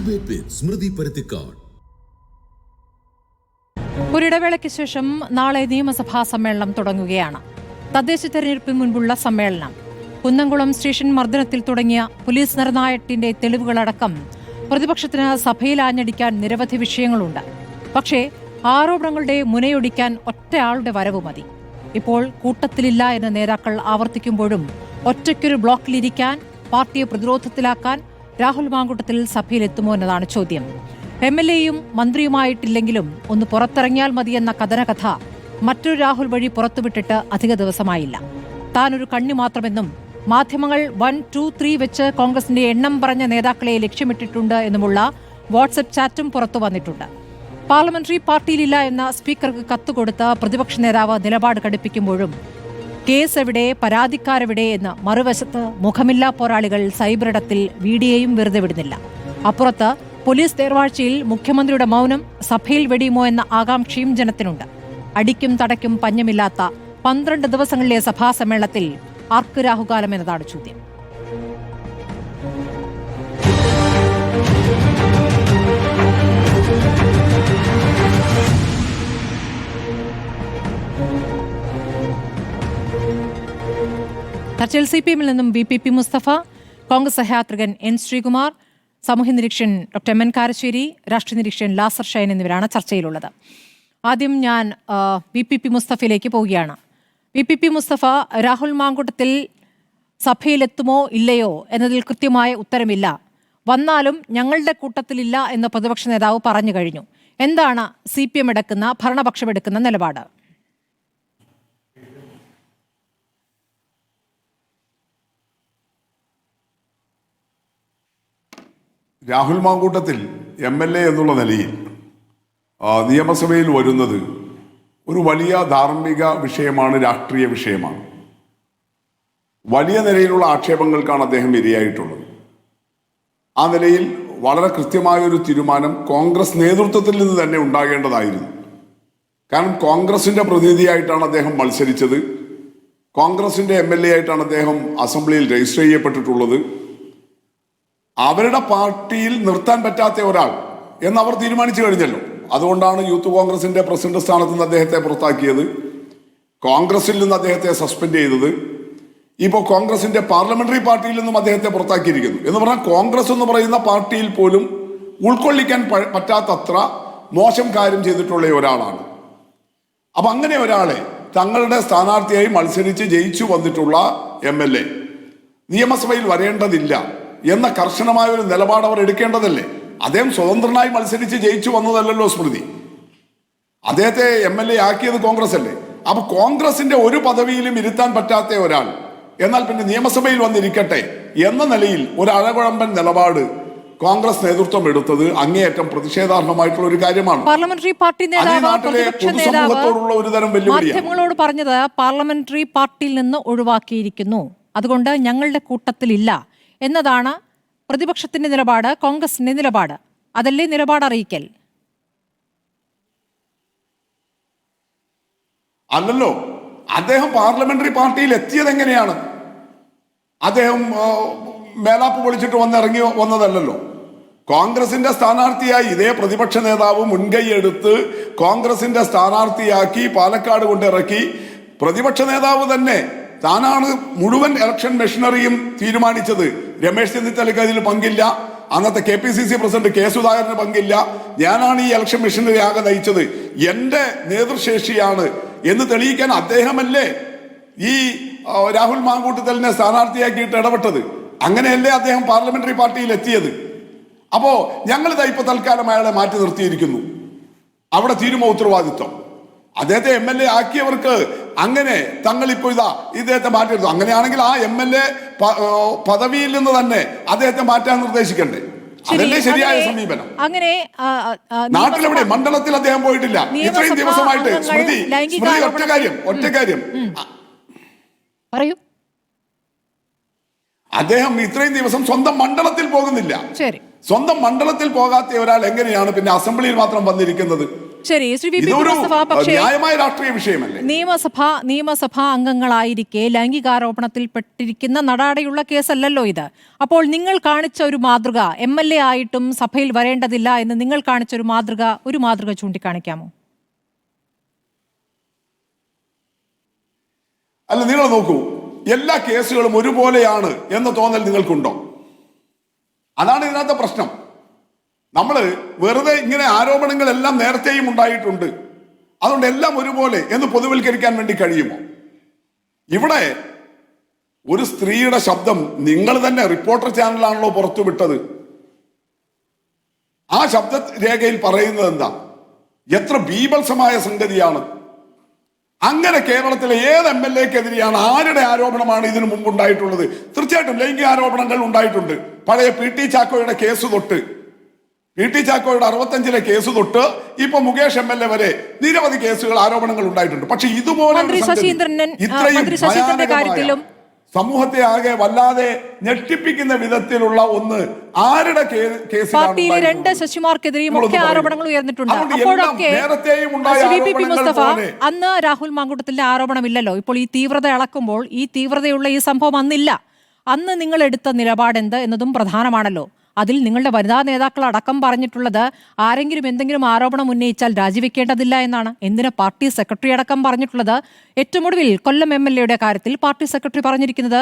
Debate വിത്ത് സ്മൃതി പരുത്തിക്കാട്. ഒരിടവേളയ്ക്ക് ശേഷം നാളെ നിയമസഭാ സമ്മേളനം തുടങ്ങുകയാണ്. തദ്ദേശ തെരഞ്ഞെടുപ്പിന് മുൻപുള്ള സമ്മേളനം. കുന്നംകുളം സ്റ്റേഷൻ മർദ്ദനത്തിൽ തുടങ്ങിയ പോലീസ് നിർണായകത്തിന്റെ തെളിവുകളടക്കം പ്രതിപക്ഷത്തിന് സഭയിൽ ആഞ്ഞടിക്കാൻ നിരവധി വിഷയങ്ങളുണ്ട്. പക്ഷേ ആരോപണങ്ങളുടെ മുനയൊടിക്കാൻ ഒറ്റയാളുടെ വരവ് മതി. ഇപ്പോൾ കൂട്ടത്തിലില്ല എന്ന് നേതാക്കൾ ആവർത്തിക്കുമ്പോഴും ഒറ്റയ്ക്കൊരു ബ്ലോക്കിലിരിക്കാൻ, പാർട്ടിയെ പ്രതിരോധത്തിലാക്കാൻ രാഹുൽ മാങ്കൂട്ടത്തിൽ സഭയിലെത്തുമോ എന്നതാണ് ചോദ്യം. MLA-യും മന്ത്രിയുമായിട്ടില്ലെങ്കിലും ഒന്ന് പുറത്തിറങ്ങിയാൽ മതിയെന്ന കഥനകഥ മറ്റൊരു രാഹുൽ വഴി പുറത്തുവിട്ടിട്ട് അധിക ദിവസമായില്ല. താനൊരു കണ്ണി മാത്രമെന്നും മാധ്യമങ്ങൾ 1, 2, 3 വെച്ച് കോൺഗ്രസിന്റെ എണ്ണം പറഞ്ഞ നേതാക്കളെ ലക്ഷ്യമിട്ടിട്ടുണ്ട് എന്നുമുള്ള വാട്സ്ആപ്പ് ചാറ്റും പുറത്തു വന്നിട്ടുണ്ട്. പാർലമെന്ററി പാർട്ടിയിലില്ല എന്ന സ്പീക്കർക്ക് കത്തുകൊടുത്ത് പ്രതിപക്ഷ നേതാവ് നിലപാട് കടുപ്പിക്കുമ്പോഴും കേസ് എവിടെ, പരാതിക്കാരെവിടെ എന്ന് മറുവശത്ത് മുഖമില്ലാ പോരാളികൾ സൈബറിടത്തിൽ വീഡിയോയും വെറുതെ വിടുന്നില്ല. അപ്പുറത്ത് പോലീസ് തേർവാഴ്ചയിൽ മുഖ്യമന്ത്രിയുടെ മൗനം സഭയിൽ വെടിയുമോ എന്ന ആകാംക്ഷയും ജനത്തിനുണ്ട്. അടിക്കും തടയ്ക്കും പഞ്ഞമില്ലാത്ത 12 ദിവസങ്ങളിലെ സഭാ സമ്മേളനത്തിൽ ആർക്ക് രാഹുകാലം എന്നതാണ് ചോദ്യം. ചർച്ചയിൽ CPM-ൽ നിന്നും VPP മുസ്തഫ, കോൺഗ്രസ് സഹയാത്രികൻ N ശ്രീകുമാർ, സാമൂഹ്യ നിരീക്ഷകൻ ഡോക്ടർ MN കാരശ്ശേരി, രാഷ്ട്രീയ നിരീക്ഷകൻ ലാസർ ഷൈൻ എന്നിവരാണ് ചർച്ചയിലുള്ളത്. ആദ്യം ഞാൻ VPP മുസ്തഫയിലേക്ക് പോവുകയാണ്. VPP മുസ്തഫ, രാഹുൽ മാങ്കൂട്ടത്തിൽ സഭയിലെത്തുമോ ഇല്ലയോ എന്നതിൽ കൃത്യമായ ഉത്തരമില്ല. വന്നാലും ഞങ്ങളുടെ കൂട്ടത്തിലില്ല എന്ന് പ്രതിപക്ഷ നേതാവ് പറഞ്ഞു കഴിഞ്ഞു. എന്താണ് CPM എടുക്കുന്ന, ഭരണപക്ഷം എടുക്കുന്ന നിലപാട്? രാഹുൽ മാങ്കൂട്ടത്തിൽ MLA എന്നുള്ള നിലയിൽ നിയമസഭയിൽ വരുന്നത് ഒരു വലിയ ധാർമ്മിക വിഷയമാണ്, രാഷ്ട്രീയ വിഷയമാണ്. വലിയ നിലയിലുള്ള ആക്ഷേപങ്ങൾക്കാണ് അദ്ദേഹം ഇരയായിട്ടുള്ളത്. ആ നിലയിൽ വളരെ കൃത്യമായൊരു തീരുമാനം കോൺഗ്രസ് നേതൃത്വത്തിൽ നിന്ന് തന്നെ ഉണ്ടാകേണ്ടതായിരുന്നു. കാരണം കോൺഗ്രസിന്റെ പ്രതിനിധിയായിട്ടാണ് അദ്ദേഹം മത്സരിച്ചത്, കോൺഗ്രസിന്റെ MLA ആയിട്ടാണ് അദ്ദേഹം അസംബ്ലിയിൽ രജിസ്റ്റർ ചെയ്യപ്പെട്ടിട്ടുള്ളത്. അവരുടെ പാർട്ടിയിൽ നിർത്താൻ പറ്റാത്ത ഒരാൾ എന്നവർ തീരുമാനിച്ചു കഴിഞ്ഞല്ലോ. അതുകൊണ്ടാണ് യൂത്ത് കോൺഗ്രസിന്റെ പ്രസിഡന്റ് സ്ഥാനത്ത് നിന്ന് അദ്ദേഹത്തെ പുറത്താക്കിയത്, കോൺഗ്രസിൽ നിന്ന് അദ്ദേഹത്തെ സസ്പെൻഡ് ചെയ്തത്, ഇപ്പോൾ കോൺഗ്രസിന്റെ പാർലമെന്ററി പാർട്ടിയിൽ നിന്നും അദ്ദേഹത്തെ പുറത്താക്കിയിരിക്കുന്നു. എന്ന് പറഞ്ഞാൽ കോൺഗ്രസ് എന്ന് പറയുന്ന പാർട്ടിയിൽ പോലും ഉൾക്കൊള്ളിക്കാൻ പറ്റാത്തത്ര മോശം കാര്യം ചെയ്തിട്ടുള്ള ഒരാളാണ്. അപ്പൊ അങ്ങനെ ഒരാളെ തങ്ങളുടെ സ്ഥാനാർത്ഥിയായി മത്സരിച്ച് ജയിച്ചു വന്നിട്ടുള്ള MLA നിയമസഭയിൽ വരേണ്ടതില്ല എന്ന കർശനമായ ഒരു നിലപാട് അവർ എടുക്കേണ്ടതല്ലേ? അദ്ദേഹം സ്വതന്ത്രനായി മത്സരിച്ച് ജയിച്ചു വന്നതല്ലല്ലോ സ്മൃതി. അദ്ദേഹത്തെ MLA ആക്കിയത് കോൺഗ്രസ് അല്ലേ? അപ്പൊ കോൺഗ്രസിന്റെ ഒരു പദവിയിലും ഇരുത്താൻ പറ്റാത്ത ഒരാൾ എന്നാൽ പിന്നെ നിയമസഭയിൽ വന്നിരിക്കട്ടെ എന്ന നിലയിൽ ഒരു അഴകുഴമ്പൻ നിലപാട് കോൺഗ്രസ് നേതൃത്വം എടുത്തത് അങ്ങേയറ്റം പ്രതിഷേധാർഹമായിട്ടുള്ള ഒരു കാര്യമാണ്. പാർലമെന്ററി പാർട്ടി പൊതുസമൂഹത്തോടുള്ള ഒരു തരം വെല്ലുവിളിയാണ്. മാധ്യമങ്ങളോട് പറഞ്ഞത് പാർലമെന്ററി പാർട്ടിയിൽ നിന്ന് ഒഴിവാക്കിയിരിക്കുന്നു, അതുകൊണ്ട് ഞങ്ങളുടെ കൂട്ടത്തിലില്ല എന്നതാണ് പ്രതിപക്ഷത്തിന്റെ നിലപാട്, കോൺഗ്രസിന്റെ നിലപാട്. അതല്ലേ നിലപാട് അറിയിക്കൽ? അല്ലല്ലോ. അദ്ദേഹം പാർലമെന്ററി പാർട്ടിയിൽ എത്തിയത് എങ്ങനെയാണ്? അദ്ദേഹം മേലാപ്പ് പൊളിച്ചിട്ട് വന്നിറങ്ങി വന്നതല്ലല്ലോ. കോൺഗ്രസിന്റെ സ്ഥാനാർത്ഥിയായി ഇതേ പ്രതിപക്ഷ നേതാവ് മുൻകൈ എടുത്ത് കോൺഗ്രസിന്റെ സ്ഥാനാർത്ഥിയാക്കി പാലക്കാട് കൊണ്ടിറക്കി. പ്രതിപക്ഷ നേതാവ് തന്നെ താനാണ് മുഴുവൻ ഇലക്ഷൻ മെഷീനറിയും തീരുമാനിച്ചത്. രമേശ് ചെന്നിത്തലയ്ക്ക് അതിൽ പങ്കില്ല, അന്നത്തെ KPCC പ്രസിഡന്റ് K സുധാകരന് പങ്കില്ല, ഞാനാണ് ഈ ഇലക്ഷൻ മെഷീനറി ആകെ നയിച്ചത്, എന്റെ നേതൃശേഷിയാണ് എന്ന് തെളിയിക്കാൻ അദ്ദേഹമല്ലേ ഈ രാഹുൽ മാങ്കൂട്ടത്തലിനെ സ്ഥാനാർത്ഥിയാക്കിയിട്ട് ഇടപെട്ടത്? അങ്ങനെയല്ലേ അദ്ദേഹം പാർലമെന്ററി പാർട്ടിയിൽ എത്തിയത്? അപ്പോ ഞങ്ങളിതാ ഇപ്പൊ തൽക്കാലം അയാളെ മാറ്റി നിർത്തിയിരിക്കുന്നു. അവിടെ തീരുമോ ഉത്തരവാദിത്വം? അദ്ദേഹത്തെ MLA ആക്കിയവർക്ക് അങ്ങനെ തങ്ങളിപ്പോ ഇദ്ദേഹത്തെ മാറ്റിയെടുത്തു. അങ്ങനെയാണെങ്കിൽ ആ MLA പദവിയിൽ നിന്ന് തന്നെ അദ്ദേഹത്തെ മാറ്റാൻ നിർദ്ദേശിക്കണ്ടേ? അതല്ലേ ശരിയായ സമീപനം? അങ്ങനെ നാട്ടിലെവിടെ മണ്ഡലത്തിൽ അദ്ദേഹം പോയിട്ടില്ല ഇത്രയും ദിവസമായിട്ട്. സ്മൃതി ഒറ്റ കാര്യം പറയൂ. അദ്ദേഹം ഇത്രയും ദിവസം സ്വന്തം മണ്ഡലത്തിൽ പോകുന്നില്ല. സ്വന്തം മണ്ഡലത്തിൽ പോകാത്ത ഒരാൾ എങ്ങനെയാണ് പിന്നെ അസംബ്ലിയിൽ മാത്രം വന്നിരിക്കുന്നത്? ശരി, ശ്രീ വി പി ഇതൊരു മുസ്തഫ, പക്ഷേ ന്യായമായ രാഷ്ട്രീയ വിഷയമല്ലേ? നിയമസഭാ അംഗങ്ങളായിരിക്കെ ലൈംഗികാരോപണത്തിൽ പെട്ടിരിക്കുന്ന നടാടെയുള്ള കേസല്ലല്ലോ ഇത്. അപ്പോൾ നിങ്ങൾ കാണിച്ച ഒരു മാതൃക, MLA ആയിട്ടും സഭയിൽ വരേണ്ടതില്ല എന്ന് നിങ്ങൾ കാണിച്ച ഒരു മാതൃക ചൂണ്ടിക്കാണിക്കാമോ? അല്ല, നിങ്ങൾ നോക്കൂ, എല്ലാ കേസുകളും ഒരുപോലെയാണ് എന്ന തോന്നൽ നിങ്ങൾക്കുണ്ടോ? അതാണ് ഇതിനകത്തെ പ്രശ്നം. നമ്മൾ വെറുതെ ഇങ്ങനെ ആരോപണങ്ങളെല്ലാം നേരത്തെയും ഉണ്ടായിട്ടുണ്ട്, അതുകൊണ്ട് എല്ലാം ഒരുപോലെ എന്ന് പൊതുവൽക്കരിക്കാൻ വേണ്ടി കഴിയുമോ? ഇവിടെ ഒരു സ്ത്രീയുടെ ശബ്ദം നിങ്ങൾ തന്നെ റിപ്പോർട്ടർ ചാനലാണല്ലോ പുറത്തുവിട്ടത്. ആ ശബ്ദ രേഖയിൽ പറയുന്നത് എന്താ? എത്ര ബീഭത്സമായ സംഗതിയാണ്. അങ്ങനെ കേരളത്തിലെ ഏത് MLA-ക്കെതിരെയാണ്, ആരുടെ ആരോപണമാണ് ഇതിനു മുമ്പ് ഉണ്ടായിട്ടുള്ളത്? തീർച്ചയായിട്ടും ലൈംഗിക ആരോപണങ്ങൾ ഉണ്ടായിട്ടുണ്ട്. പഴയ PT ചാക്കോയുടെ കേസ് തൊട്ട്, PT ചാക്കോയുടെ 65-ലെ കേസ് തൊട്ട് ഇപ്പൊ മുകേഷ് MLA വരെ നിരവധി കേസുകൾ, ആരോപണങ്ങൾ ഉണ്ടായിട്ടുണ്ട്. പക്ഷെ ഇതുപോലെ ഇത്രയും സമൂഹത്തെ ആകെ വല്ലാതെ ഞെട്ടിപ്പിക്കുന്ന വിധത്തിലുള്ള ഒന്ന് ആരുടെ കേസിലാണ്? രണ്ട് ശശിമാർക്കെതിരെയും ഒക്കെ ആരോപണങ്ങൾ ഉയർന്നിട്ടുണ്ട്. അന്ന് രാഹുൽ മാങ്കൂട്ടത്തിന്റെ ആരോപണമില്ലല്ലോ. ഇപ്പോൾ ഈ തീവ്രത അളക്കുമ്പോൾ ഈ തീവ്രതയുള്ള ഈ സംഭവം അന്നില്ല. അന്ന് നിങ്ങൾ എടുത്ത നിലപാടെന്ത് എന്നതും പ്രധാനമാണല്ലോ. അതിൽ നിങ്ങളുടെ വനിതാ നേതാക്കൾ അടക്കം പറഞ്ഞിട്ടുള്ളത് ആരെങ്കിലും എന്തെങ്കിലും ആരോപണം ഉന്നയിച്ചാൽ രാജിവെക്കേണ്ടതില്ല എന്നാണ്. എന്തിന് പാർട്ടി സെക്രട്ടറി അടക്കം പറഞ്ഞിട്ടുള്ളത്? ഏറ്റവും ഒടുവിൽ കൊല്ലം MLA-യുടെ കാര്യത്തിൽ പാർട്ടി സെക്രട്ടറി പറഞ്ഞിരിക്കുന്നത്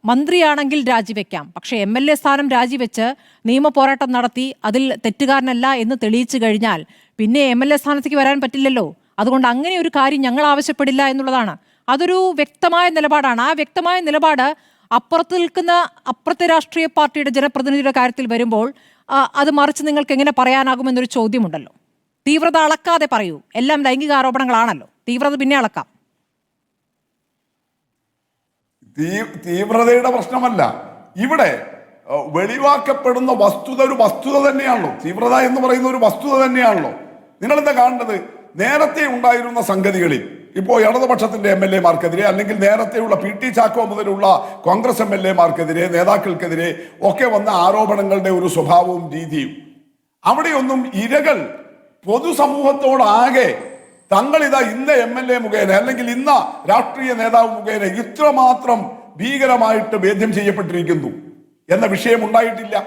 മന്ത്രിയാണെങ്കിൽ രാജിവെക്കാം, പക്ഷേ MLA സ്ഥാനം രാജിവെച്ച് നിയമ പോരാട്ടം നടത്തി അതിൽ തെറ്റുകാരനല്ല എന്ന് തെളിയിച്ചു കഴിഞ്ഞാൽ പിന്നെ MLA സ്ഥാനത്തേക്ക് വരാൻ പറ്റില്ലല്ലോ. അതുകൊണ്ട് അങ്ങനെ ഒരു കാര്യം ഞങ്ങൾ ആവശ്യപ്പെടില്ല എന്നുള്ളതാണ്. അതൊരു വ്യക്തമായ നിലപാടാണ്. ആ വ്യക്തമായ നിലപാട് അപ്പുറത്ത് നിൽക്കുന്ന അപ്പുറത്തെ രാഷ്ട്രീയ പാർട്ടിയുടെ ജനപ്രതിനിധിയുടെ കാര്യത്തിൽ വരുമ്പോൾ അത് മറിച്ച് നിങ്ങൾക്ക് എങ്ങനെ പറയാനാകുമെന്നൊരു ചോദ്യമുണ്ടല്ലോ. തീവ്രത അളക്കാതെ പറയൂ. എല്ലാം ലൈംഗിക ആരോപണങ്ങളാണല്ലോ, തീവ്രത പിന്നെ അളക്കാം. തീവ്രതയുടെ പ്രശ്നമല്ല ഇവിടെ വെളിവാക്കപ്പെടുന്ന വസ്തുത ഒരു വസ്തുത തന്നെയാണല്ലോ. തീവ്രത എന്ന് പറയുന്ന ഒരു വസ്തുത തന്നെയാണല്ലോ. നിങ്ങളെന്താ കാണുന്നത്? നേരത്തെ ഉണ്ടായിരുന്ന സംഗതികളിൽ ഇപ്പോൾ ഇടതുപക്ഷത്തിന്റെ MLA-മാർക്കെതിരെ അല്ലെങ്കിൽ നേരത്തെയുള്ള PT ചാക്കോ മുതലുള്ള കോൺഗ്രസ് MLA-മാർക്കെതിരെ, നേതാക്കൾക്കെതിരെ ഒക്കെ വന്ന ആരോപണങ്ങളുടെ ഒരു സ്വഭാവവും രീതിയും, അവിടെയൊന്നും ഇരകൾ പൊതുസമൂഹത്തോടാകെ തങ്ങളിതാ ഇന്ന MLA മുഖേന അല്ലെങ്കിൽ ഇന്ന രാഷ്ട്രീയ നേതാവ് മുഖേന ഇത്രമാത്രം ഭീകരമായിട്ട് ഭേദ്യം ചെയ്യപ്പെട്ടിരിക്കുന്നു എന്ന വിഷയം ഉണ്ടായിട്ടില്ല.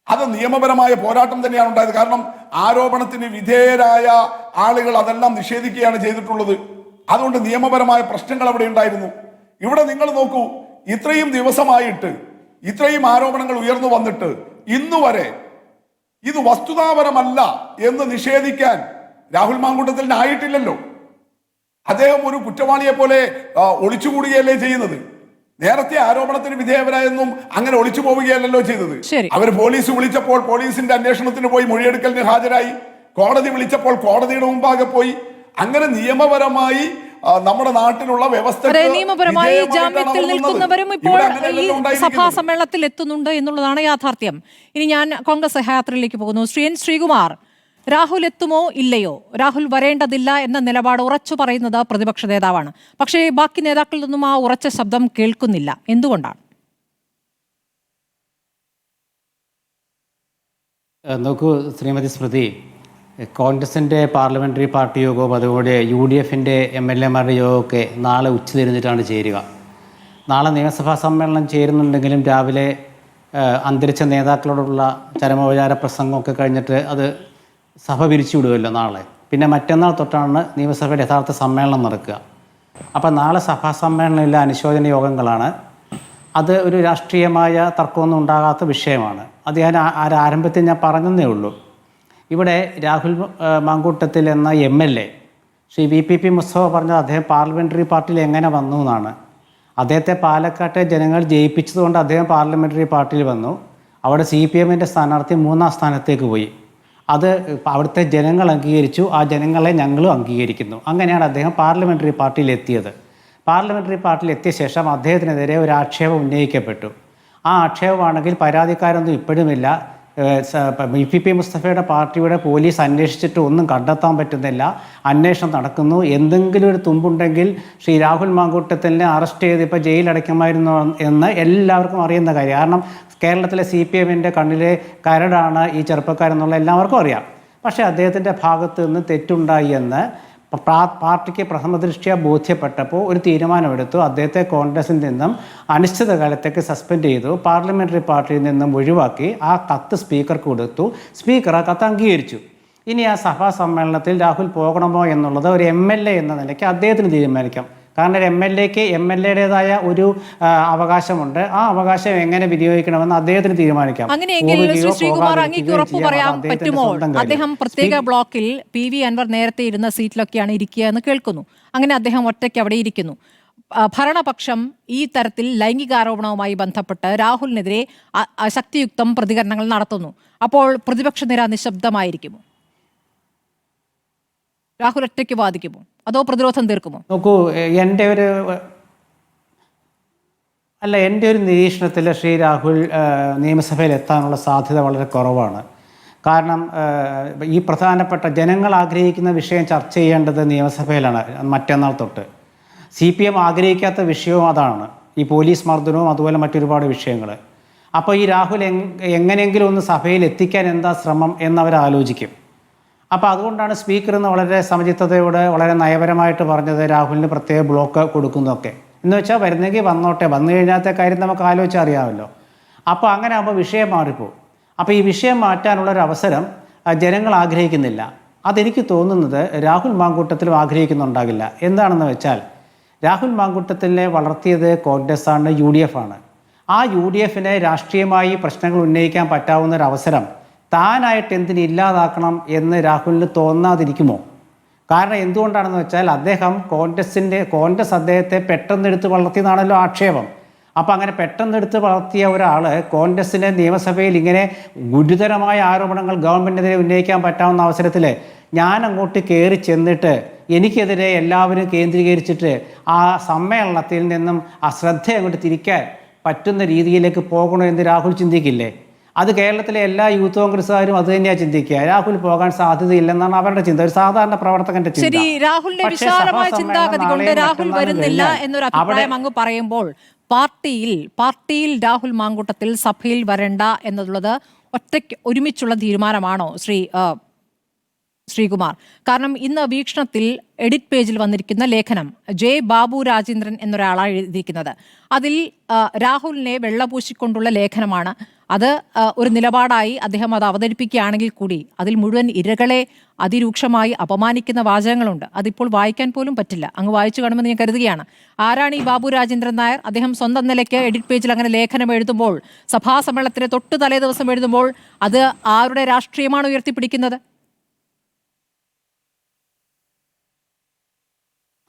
അത് നിയമപരമായ പോരാട്ടം തന്നെയാണ് ഉണ്ടായത്. കാരണം ആരോപണത്തിന് വിധേയരായ ആളുകൾ അതെല്ലാം നിഷേധിക്കുകയാണ് ചെയ്തിട്ടുള്ളത്. അതുകൊണ്ട് നിയമപരമായ പ്രശ്നങ്ങൾ അവിടെ ഉണ്ടായിരുന്നു. ഇവിടെ നിങ്ങൾ നോക്കൂ, ഇത്രയും ദിവസമായിട്ട് ഇത്രയും ആരോപണങ്ങൾ ഉയർന്നു വന്നിട്ട് ഇന്നുവരെ ഇത് വസ്തുതാപരമല്ല എന്ന് നിഷേധിക്കാൻ രാഹുൽ മാങ്കൂട്ടത്തിന് ആയിട്ടില്ലല്ലോ. അദ്ദേഹം ഒരു കുറ്റവാളിയെ പോലെ ഒളിച്ചുകൂടുകയല്ലേ ചെയ്യുന്നത്. നേരത്തെ ആരോപണത്തിന് വിധേയവരായെന്നും അങ്ങനെ ഒളിച്ചു പോവുകയല്ലല്ലോ ചെയ്തത്. അവർ പോലീസ് വിളിച്ചപ്പോൾ പോലീസിന്റെ അന്വേഷണത്തിന് പോയി, മൊഴിയെടുക്കലിന് ഹാജരായി. കോടതി വിളിച്ചപ്പോൾ കോടതിയുടെ മുമ്പാകെ പോയി. അങ്ങനെ നിയമപരമായി നമ്മുടെ നാട്ടിലുള്ള വ്യവസ്ഥ, നിയമപരമായി ജാമ്യത്തിൽ നിൽക്കുന്നവരും ഇപ്പോൾ ഈ സഭാ സമ്മേളനത്തിൽ എത്തുന്നുണ്ട് എന്നുള്ളതാണ് യാഥാർത്ഥ്യം. ഇനി ഞാൻ കോൺഗ്രസ് സഹയാത്രയിലേക്ക് പോകുന്നു. ശ്രീകുമാർ, രാഹുൽ എത്തുമോ ഇല്ലയോ? രാഹുൽ വരേണ്ടതില്ല എന്ന നിലപാട് ഉറച്ചു പറയുന്നത് പ്രതിപക്ഷ നേതാവാണ്. പക്ഷേ ബാക്കി നേതാക്കളിൽ നിന്നും ആ ഉറച്ച ശബ്ദം കേൾക്കുന്നില്ല. എന്തുകൊണ്ടാണ്? നോക്കൂ ശ്രീമതി സ്മൃതി, കോൺഗ്രസിൻ്റെ പാർലമെൻ്ററി പാർട്ടി യോഗവും അതുപോലെ UDF-ൻ്റെ MLA-മാരുടെ യോഗമൊക്കെ നാളെ ഉച്ചതിരിഞ്ഞിട്ടാണ് ചേരുക. നാളെ നിയമസഭാ സമ്മേളനം ചേരുന്നുണ്ടെങ്കിലും രാവിലെ അന്തരിച്ച നേതാക്കളോടുള്ള ചരമോപചാര പ്രസംഗമൊക്കെ കഴിഞ്ഞിട്ട് അത് സഭ പിരിച്ചുവിടുമല്ലോ നാളെ. പിന്നെ മറ്റന്നാൾ തൊട്ടാണ് നിയമസഭയുടെ യഥാർത്ഥ സമ്മേളനം നടക്കുക. അപ്പോൾ നാളെ സഭാ സമ്മേളനമില്ല, അനുശോചന യോഗങ്ങളാണ്. അത് ഒരു രാഷ്ട്രീയമായ തർക്കമൊന്നും ഉണ്ടാകാത്ത വിഷയമാണ്. അത് ഞാൻ ആരംഭത്തിൽ ഞാൻ പറഞ്ഞതേ ഉള്ളൂ. ഇവിടെ രാഹുൽ മാങ്കൂട്ടത്തിൽ എന്ന MLA ശ്രീ VPP മുസ്തഫ പറഞ്ഞത് അദ്ദേഹം പാർലമെൻ്ററി പാർട്ടിയിൽ എങ്ങനെ വന്നു എന്നാണ്. അദ്ദേഹത്തെ പാലക്കാട്ടെ ജനങ്ങൾ ജയിപ്പിച്ചതുകൊണ്ട് അദ്ദേഹം പാർലമെൻ്ററി പാർട്ടിയിൽ വന്നു. അവിടെ CPM-ൻ്റെ സ്ഥാനാർത്ഥി 3-ാം സ്ഥാനത്തേക്ക് പോയി. അത് അവിടുത്തെ ജനങ്ങൾ അംഗീകരിച്ചു. ആ ജനങ്ങളെ ഞങ്ങളും അംഗീകരിക്കുന്നു. അങ്ങനെയാണ് അദ്ദേഹം പാർലമെൻ്ററി പാർട്ടിയിൽ എത്തിയത്. പാർലമെൻ്ററി പാർട്ടിയിൽ എത്തിയ ശേഷം അദ്ദേഹത്തിനെതിരെ ഒരു ആക്ഷേപം ഉന്നയിക്കപ്പെട്ടു. ആ ആക്ഷേപമാണെങ്കിൽ പരാതിക്കാരൊന്നും ഇപ്പോഴുമില്ല. VPP മുസ്തഫയുടെ പാർട്ടിയുടെ പോലീസ് അന്വേഷിച്ചിട്ട് ഒന്നും കണ്ടെത്താൻ പറ്റുന്നില്ല. അന്വേഷണം നടക്കുന്നു. എന്തെങ്കിലും ഒരു തുമ്പുണ്ടെങ്കിൽ ശ്രീ രാഹുൽ മാങ്കൂട്ടത്തിനെ അറസ്റ്റ് ചെയ്ത് ഇപ്പോൾ ജയിലടയ്ക്കുമായിരുന്നു എന്ന് എല്ലാവർക്കും അറിയുന്ന കാര്യം. കാരണം കേരളത്തിലെ CPM-ൻ്റെ കണ്ണിലെ കരടാണ് ഈ ചെറുപ്പക്കാരെന്നുള്ള എല്ലാവർക്കും അറിയാം. പക്ഷേ അദ്ദേഹത്തിൻ്റെ ഭാഗത്ത് നിന്ന് തെറ്റുണ്ടായി എന്ന് പാർട്ടിക്ക് പ്രഥമദൃഷ്ട്യാ ബോധ്യപ്പെട്ടപ്പോൾ ഒരു തീരുമാനമെടുത്തു. അദ്ദേഹത്തെ കോൺഗ്രസിൽ നിന്നും അനിശ്ചിതകാലത്തേക്ക് സസ്പെൻഡ് ചെയ്തു, പാർലമെൻ്ററി പാർട്ടിയിൽ നിന്നും ഒഴിവാക്കി. ആ കത്ത് സ്പീക്കർക്ക് കൊടുത്തു, സ്പീക്കർ ആ കത്ത് അംഗീകരിച്ചു. ഇനി ആ സഭാ സമ്മേളനത്തിൽ രാഹുൽ പോകണമോ എന്നുള്ളത് ഒരു MLA എന്ന നിലയ്ക്ക് അദ്ദേഹത്തിന് തീരുമാനിക്കാം. കാരണം ഒരു MLAക്ക് MLAയുടേതായ ഒരു അവകാശമുണ്ട്. ആ അവകാശം എങ്ങനെ വിനിയോഗിക്കണമെന്ന് അദ്ദേഹത്തിന് തീരുമാനിക്കാം. അങ്ങനെയെങ്കിൽ ശ്രീ ശ്രീകുമാർ, അങ്ങേക്ക് ഉറപ്പ് പറയാൻ പറ്റുമോ അദ്ദേഹം പ്രത്യേക ബ്ലോക്കിൽ PV അൻവർ നേരത്തെ ഇരുന്ന സീറ്റിലൊക്കെയാണ് ഇരിക്കുക എന്ന് കേൾക്കുന്നു. അങ്ങനെ അദ്ദേഹം ഒറ്റയ്ക്ക് അവിടെ ഇരിക്കുന്നു. ഭരണപക്ഷം ഈ തരത്തിൽ ലൈംഗികാരോപണവുമായി ബന്ധപ്പെട്ട് രാഹുലിനെതിരെ ശക്തിയുക്തം പ്രതികരണങ്ങൾ നടത്തുന്നു. അപ്പോൾ പ്രതിപക്ഷ നിര നിശബ്ദമായിരിക്കുമോ? രാഹുൽ ഒറ്റയ്ക്ക് വാദിക്കുമോ അതോ പ്രതിരോധം തീർക്കുമോ? നോക്കൂ, എൻ്റെ ഒരു നിരീക്ഷണത്തിൽ ശ്രീ രാഹുൽ നിയമസഭയിൽ എത്താനുള്ള സാധ്യത വളരെ കുറവാണ്. കാരണം ഈ പ്രധാനപ്പെട്ട ജനങ്ങൾ ആഗ്രഹിക്കുന്ന വിഷയം ചർച്ച ചെയ്യേണ്ടത് നിയമസഭയിലാണ് മറ്റന്നാൾ തൊട്ട്. CPM ആഗ്രഹിക്കാത്ത വിഷയവും അതാണ്, ഈ പോലീസ് മർദ്ദനവും അതുപോലെ മറ്റൊരുപാട് വിഷയങ്ങൾ. അപ്പോൾ ഈ രാഹുൽ എങ്ങനെയെങ്കിലും ഒന്ന് സഭയിൽ എത്തിക്കാൻ എന്താ ശ്രമം എന്നവർ ആലോചിക്കും. അപ്പോൾ അതുകൊണ്ടാണ് സ്പീക്കർ ഇന്ന് വളരെ സമചിത്തതയോടെ വളരെ നയപരമായിട്ട് പറഞ്ഞത് രാഹുലിന് പ്രത്യേക ബ്ലോക്ക് കൊടുക്കുന്നതൊക്കെ. എന്ന് വെച്ചാൽ വരുന്നെങ്കിൽ വന്നോട്ടെ, വന്നു കഴിഞ്ഞാലത്തെ കാര്യം നമുക്ക് ആലോചിച്ചറിയാമല്ലോ. അപ്പോൾ അങ്ങനെ ആകുമ്പോൾ വിഷയം മാറിപ്പോവും. അപ്പോൾ ഈ വിഷയം മാറ്റാനുള്ളൊരു അവസരം ജനങ്ങൾ ആഗ്രഹിക്കുന്നില്ല. അതെനിക്ക് തോന്നുന്നത് രാഹുൽ മാങ്കൂട്ടത്തിലും ആഗ്രഹിക്കുന്നുണ്ടാകില്ല. എന്താണെന്ന് വെച്ചാൽ രാഹുൽ മാങ്കൂട്ടത്തിനെ വളർത്തിയത് കോൺഗ്രസ്സാണ്, UDF ആണ്. ആ UDFനെ രാഷ്ട്രീയമായി പ്രശ്നങ്ങൾ ഉന്നയിക്കാൻ പറ്റാവുന്നൊരവസരം താനായിട്ട് എന്തിന് ഇല്ലാതാക്കണം എന്ന് രാഹുലിന് തോന്നാതിരിക്കുമോ? കാരണം എന്തുകൊണ്ടാണെന്ന് വെച്ചാൽ അദ്ദേഹം കോൺഗ്രസ് അദ്ദേഹത്തെ പെട്ടെന്നെടുത്ത് വളർത്തിയെന്നാണല്ലോ ആക്ഷേപം. അപ്പോൾ അങ്ങനെ പെട്ടെന്നെടുത്ത് വളർത്തിയ ഒരാൾ കോൺഗ്രസിൻ്റെ നിയമസഭയിൽ ഇങ്ങനെ ഗുരുതരമായ ആരോപണങ്ങൾ ഗവൺമെൻറ്റിനെതിരെ ഉന്നയിക്കാൻ പറ്റാവുന്ന അവസരത്തിൽ ഞാൻ അങ്ങോട്ട് കയറി ചെന്നിട്ട് എനിക്കെതിരെ എല്ലാവരും കേന്ദ്രീകരിച്ചിട്ട് ആ സമ്മേളനത്തിൽ നിന്നും ആ ശ്രദ്ധ അങ്ങോട്ട് തിരിക്കാൻ പറ്റുന്ന രീതിയിലേക്ക് പോകണമെന്ന് രാഹുൽ ചിന്തിക്കില്ലേ? അത് കേരളത്തിലെ എല്ലാ യൂത്ത് കോൺഗ്രസ്സുകാരും അത് തന്നെയാണ് ചിന്തിക്കുക. രാഹുൽ പോകാൻ സാധ്യതയില്ലെന്നാണ് അവരുടെ ചിന്ത, ഒരു സാധാരണ പ്രവർത്തകന്റെ ചിന്ത. ശരി, രാഹുലിന്റെ വിശാലമായ ചിന്താഗതി കൊണ്ട് രാഹുൽ വരുന്നില്ല എന്നൊരു അഭിപ്രായം അങ്ങ് പറയുമ്പോൾ പാർട്ടിയിൽ രാഹുൽ മാങ്കൂട്ടത്തിൽ സഭയിൽ വരണ്ട എന്നുള്ളത് ഒറ്റയ്ക്ക് ഒരുമിച്ചുള്ള തീരുമാനമാണോ ശ്രീകുമാർ? കാരണം ഇന്ന് വീക്ഷണത്തിൽ എഡിറ്റ് പേജിൽ വന്നിരിക്കുന്ന ലേഖനം J. ബാബു രാജേന്ദ്രൻ എന്നൊരാളാണ് എഴുതിയിരിക്കുന്നത്. അതിൽ രാഹുലിനെ വെള്ളപൂശിക്കൊണ്ടുള്ള ലേഖനമാണ്. അത് ഒരു നിലപാടായി അദ്ദേഹം അത് അവതരിപ്പിക്കുകയാണെങ്കിൽ കൂടി അതിൽ മുഴുവൻ ഇരകളെ അതിരൂക്ഷമായി അപമാനിക്കുന്ന വാചകങ്ങളുണ്ട്. അതിപ്പോൾ വായിക്കാൻ പോലും പറ്റില്ല. അങ്ങ് വായിച്ചു കാണുമെന്ന് ഞാൻ കരുതുകയാണ്. ആരാണ് ഈ ബാബു രാജേന്ദ്രൻ നായർ? അദ്ദേഹം സ്വന്തം നിലയ്ക്ക് എഡിറ്റ് പേജിൽ അങ്ങനെ ലേഖനം എഴുതുമ്പോൾ, സഭാ സമ്മേളനത്തിന് തൊട്ട് തലേ ദിവസം എഴുതുമ്പോൾ, അത് ആരുടെ രാഷ്ട്രീയമാണ് ഉയർത്തിപ്പിടിക്കുന്നത്?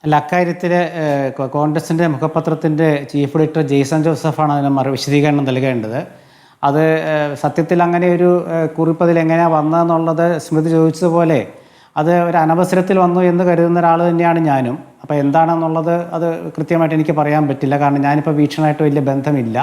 അല്ല, അക്കാര്യത്തിൽ കോൺഗ്രസിൻ്റെ മുഖപത്രത്തിൻ്റെ ചീഫ് എഡിറ്റർ ജെയ്സൺ ജോസഫാണ് അതിന് വിശദീകരണം നൽകേണ്ടത്. അത് സത്യത്തിൽ അങ്ങനെ ഒരു കുറിപ്പ് അതിൽ എങ്ങനെയാണ് വന്നതെന്നുള്ളത് സ്മൃതി ചോദിച്ചതുപോലെ അത് ഒരു അനവസരത്തിൽ വന്നു എന്ന് കരുതുന്ന ഒരാൾ തന്നെയാണ് ഞാനും. അപ്പോൾ എന്താണെന്നുള്ളത് അത് കൃത്യമായിട്ട് എനിക്ക് പറയാൻ പറ്റില്ല. കാരണം ഞാനിപ്പോൾ വീക്ഷണമായിട്ട് വലിയ ബന്ധമില്ല,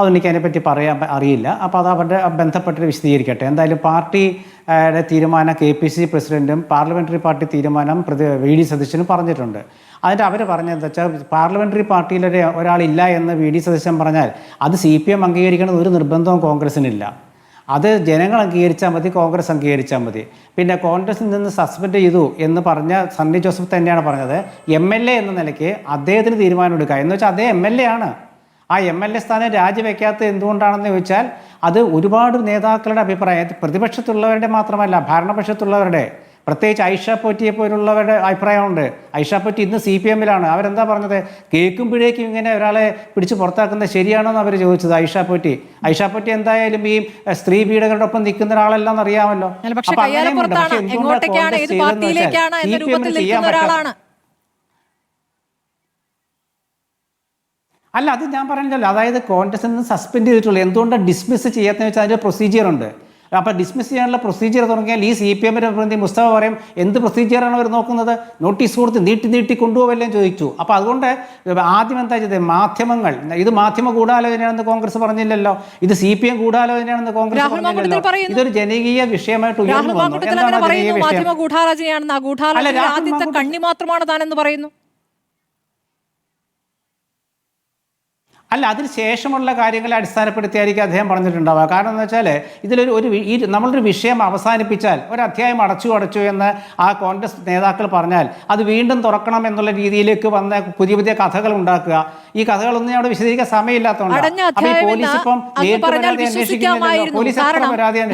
അതെനിക്ക് അതിനെപ്പറ്റി പറയാൻ അറിയില്ല. അപ്പോൾ അത് അവരുടെ ബന്ധപ്പെട്ടിട്ട് വിശദീകരിക്കട്ടെ. എന്തായാലും പാർട്ടിയുടെ തീരുമാനം KPCC പ്രസിഡൻറ്റും പാർലമെൻ്ററി പാർട്ടി തീരുമാനം VD സതീശനും പറഞ്ഞിട്ടുണ്ട്. അതിൻ്റെ അവർ പറഞ്ഞതെന്ന് വെച്ചാൽ പാർലമെൻ്ററി പാർട്ടിയിലൊരു ഒരാളില്ല എന്ന് VD സതീശൻ പറഞ്ഞാൽ അത് CPM അംഗീകരിക്കണമെന്ന് ഒരു നിർബന്ധവും കോൺഗ്രസിനില്ല. അത് ജനങ്ങൾ അംഗീകരിച്ചാൽ മതി, കോൺഗ്രസ് അംഗീകരിച്ചാൽ മതി. പിന്നെ കോൺഗ്രസിൽ നിന്ന് സസ്പെൻഡ് ചെയ്തു എന്ന് പറഞ്ഞ സണ്ണി ജോസഫ് തന്നെയാണ് പറഞ്ഞത് MLA എന്ന നിലയ്ക്ക് അദ്ദേഹത്തിന് തീരുമാനമെടുക്കുക എന്ന് വെച്ചാൽ അദ്ദേഹം MLA ആണ്. ആ MLA സ്ഥാനം രാജിവെക്കാത്തത് എന്തുകൊണ്ടാണെന്ന് ചോദിച്ചാൽ അത് ഒരുപാട് നേതാക്കളുടെ അഭിപ്രായം, പ്രതിപക്ഷത്തുള്ളവരുടെ മാത്രമല്ല ഭരണപക്ഷത്തുള്ളവരുടെ, പ്രത്യേകിച്ച് ഐഷ പോറ്റിയെ പോലുള്ളവരുടെ അഭിപ്രായമുണ്ട്. ഐഷ പോറ്റി ഇന്ന് CPMലാണ്. അവരെന്താ പറഞ്ഞത്? കേൾക്കുമ്പോഴേക്കും ഇങ്ങനെ ഒരാളെ പിടിച്ച് പുറത്താക്കുന്നത് ശരിയാണോന്ന് അവർ ചോദിച്ചത്. ഐഷ പോറ്റി എന്തായാലും ഈ സ്ത്രീ പീഡകരുടെ ഒപ്പം നിൽക്കുന്ന ഒരാളല്ലെന്ന് അറിയാമല്ലോ. അല്ല, അത് ഞാൻ പറഞ്ഞല്ലോ. അതായത് കോൺഗ്രസിൽ നിന്ന് സസ്പെൻഡ് ചെയ്തിട്ടുള്ളൂ. എന്തുകൊണ്ടാണ് ഡിസ്മിസ് ചെയ്യാത്തതെന്ന് വെച്ചാൽ അതിൻ്റെ പ്രൊസീജിയറുണ്ട്. അപ്പോൾ ഡിസ്മിസ് ചെയ്യാനുള്ള പ്രൊസീജിയർ തുടങ്ങിയാൽ ഈ CPMൻ്റെ പ്രതിനിധി മുസ്തഫ പറയും എന്ത് പ്രൊസീജിയറാണ് അവർ നോക്കുന്നത്? നോട്ടീസ് കൊടുത്ത് നീട്ടി കൊണ്ടുപോകല്ലേ ചോദിച്ചു. അപ്പോൾ അതുകൊണ്ട് ആദ്യം എന്താ ചെയ്തത്? മാധ്യമങ്ങൾ ഇത് മാധ്യമ ഗൂഢാലോചനയാണെന്ന് കോൺഗ്രസ് പറഞ്ഞില്ലല്ലോ, ഇത് CPM ഗൂഢാലോചനയാണെന്ന് കോൺഗ്രസ് പറഞ്ഞില്ലല്ലോ. ഇതൊരു ജനകീയ വിഷയമായിട്ട് ഉയർന്നു വന്നു. അല്ല, അതിന് ശേഷമുള്ള കാര്യങ്ങളെ അടിസ്ഥാനപ്പെടുത്തിയായിരിക്കും അദ്ദേഹം പറഞ്ഞിട്ടുണ്ടാവുക. കാരണം എന്ന് വെച്ചാൽ നമ്മളൊരു വിഷയം അവസാനിപ്പിച്ചാൽ ഒരു അധ്യായം അടച്ചു എന്ന് ആ കോൺഗ്രസ് നേതാക്കൾ പറഞ്ഞാൽ അത് വീണ്ടും തുറക്കണം എന്നുള്ള രീതിയിലേക്ക് വന്ന പുതിയ പുതിയ കഥകൾ ഉണ്ടാക്കുക. ഈ കഥകളൊന്നും അവിടെ വിശദീകരിക്കാൻ സമയമില്ലാത്തതുകൊണ്ട്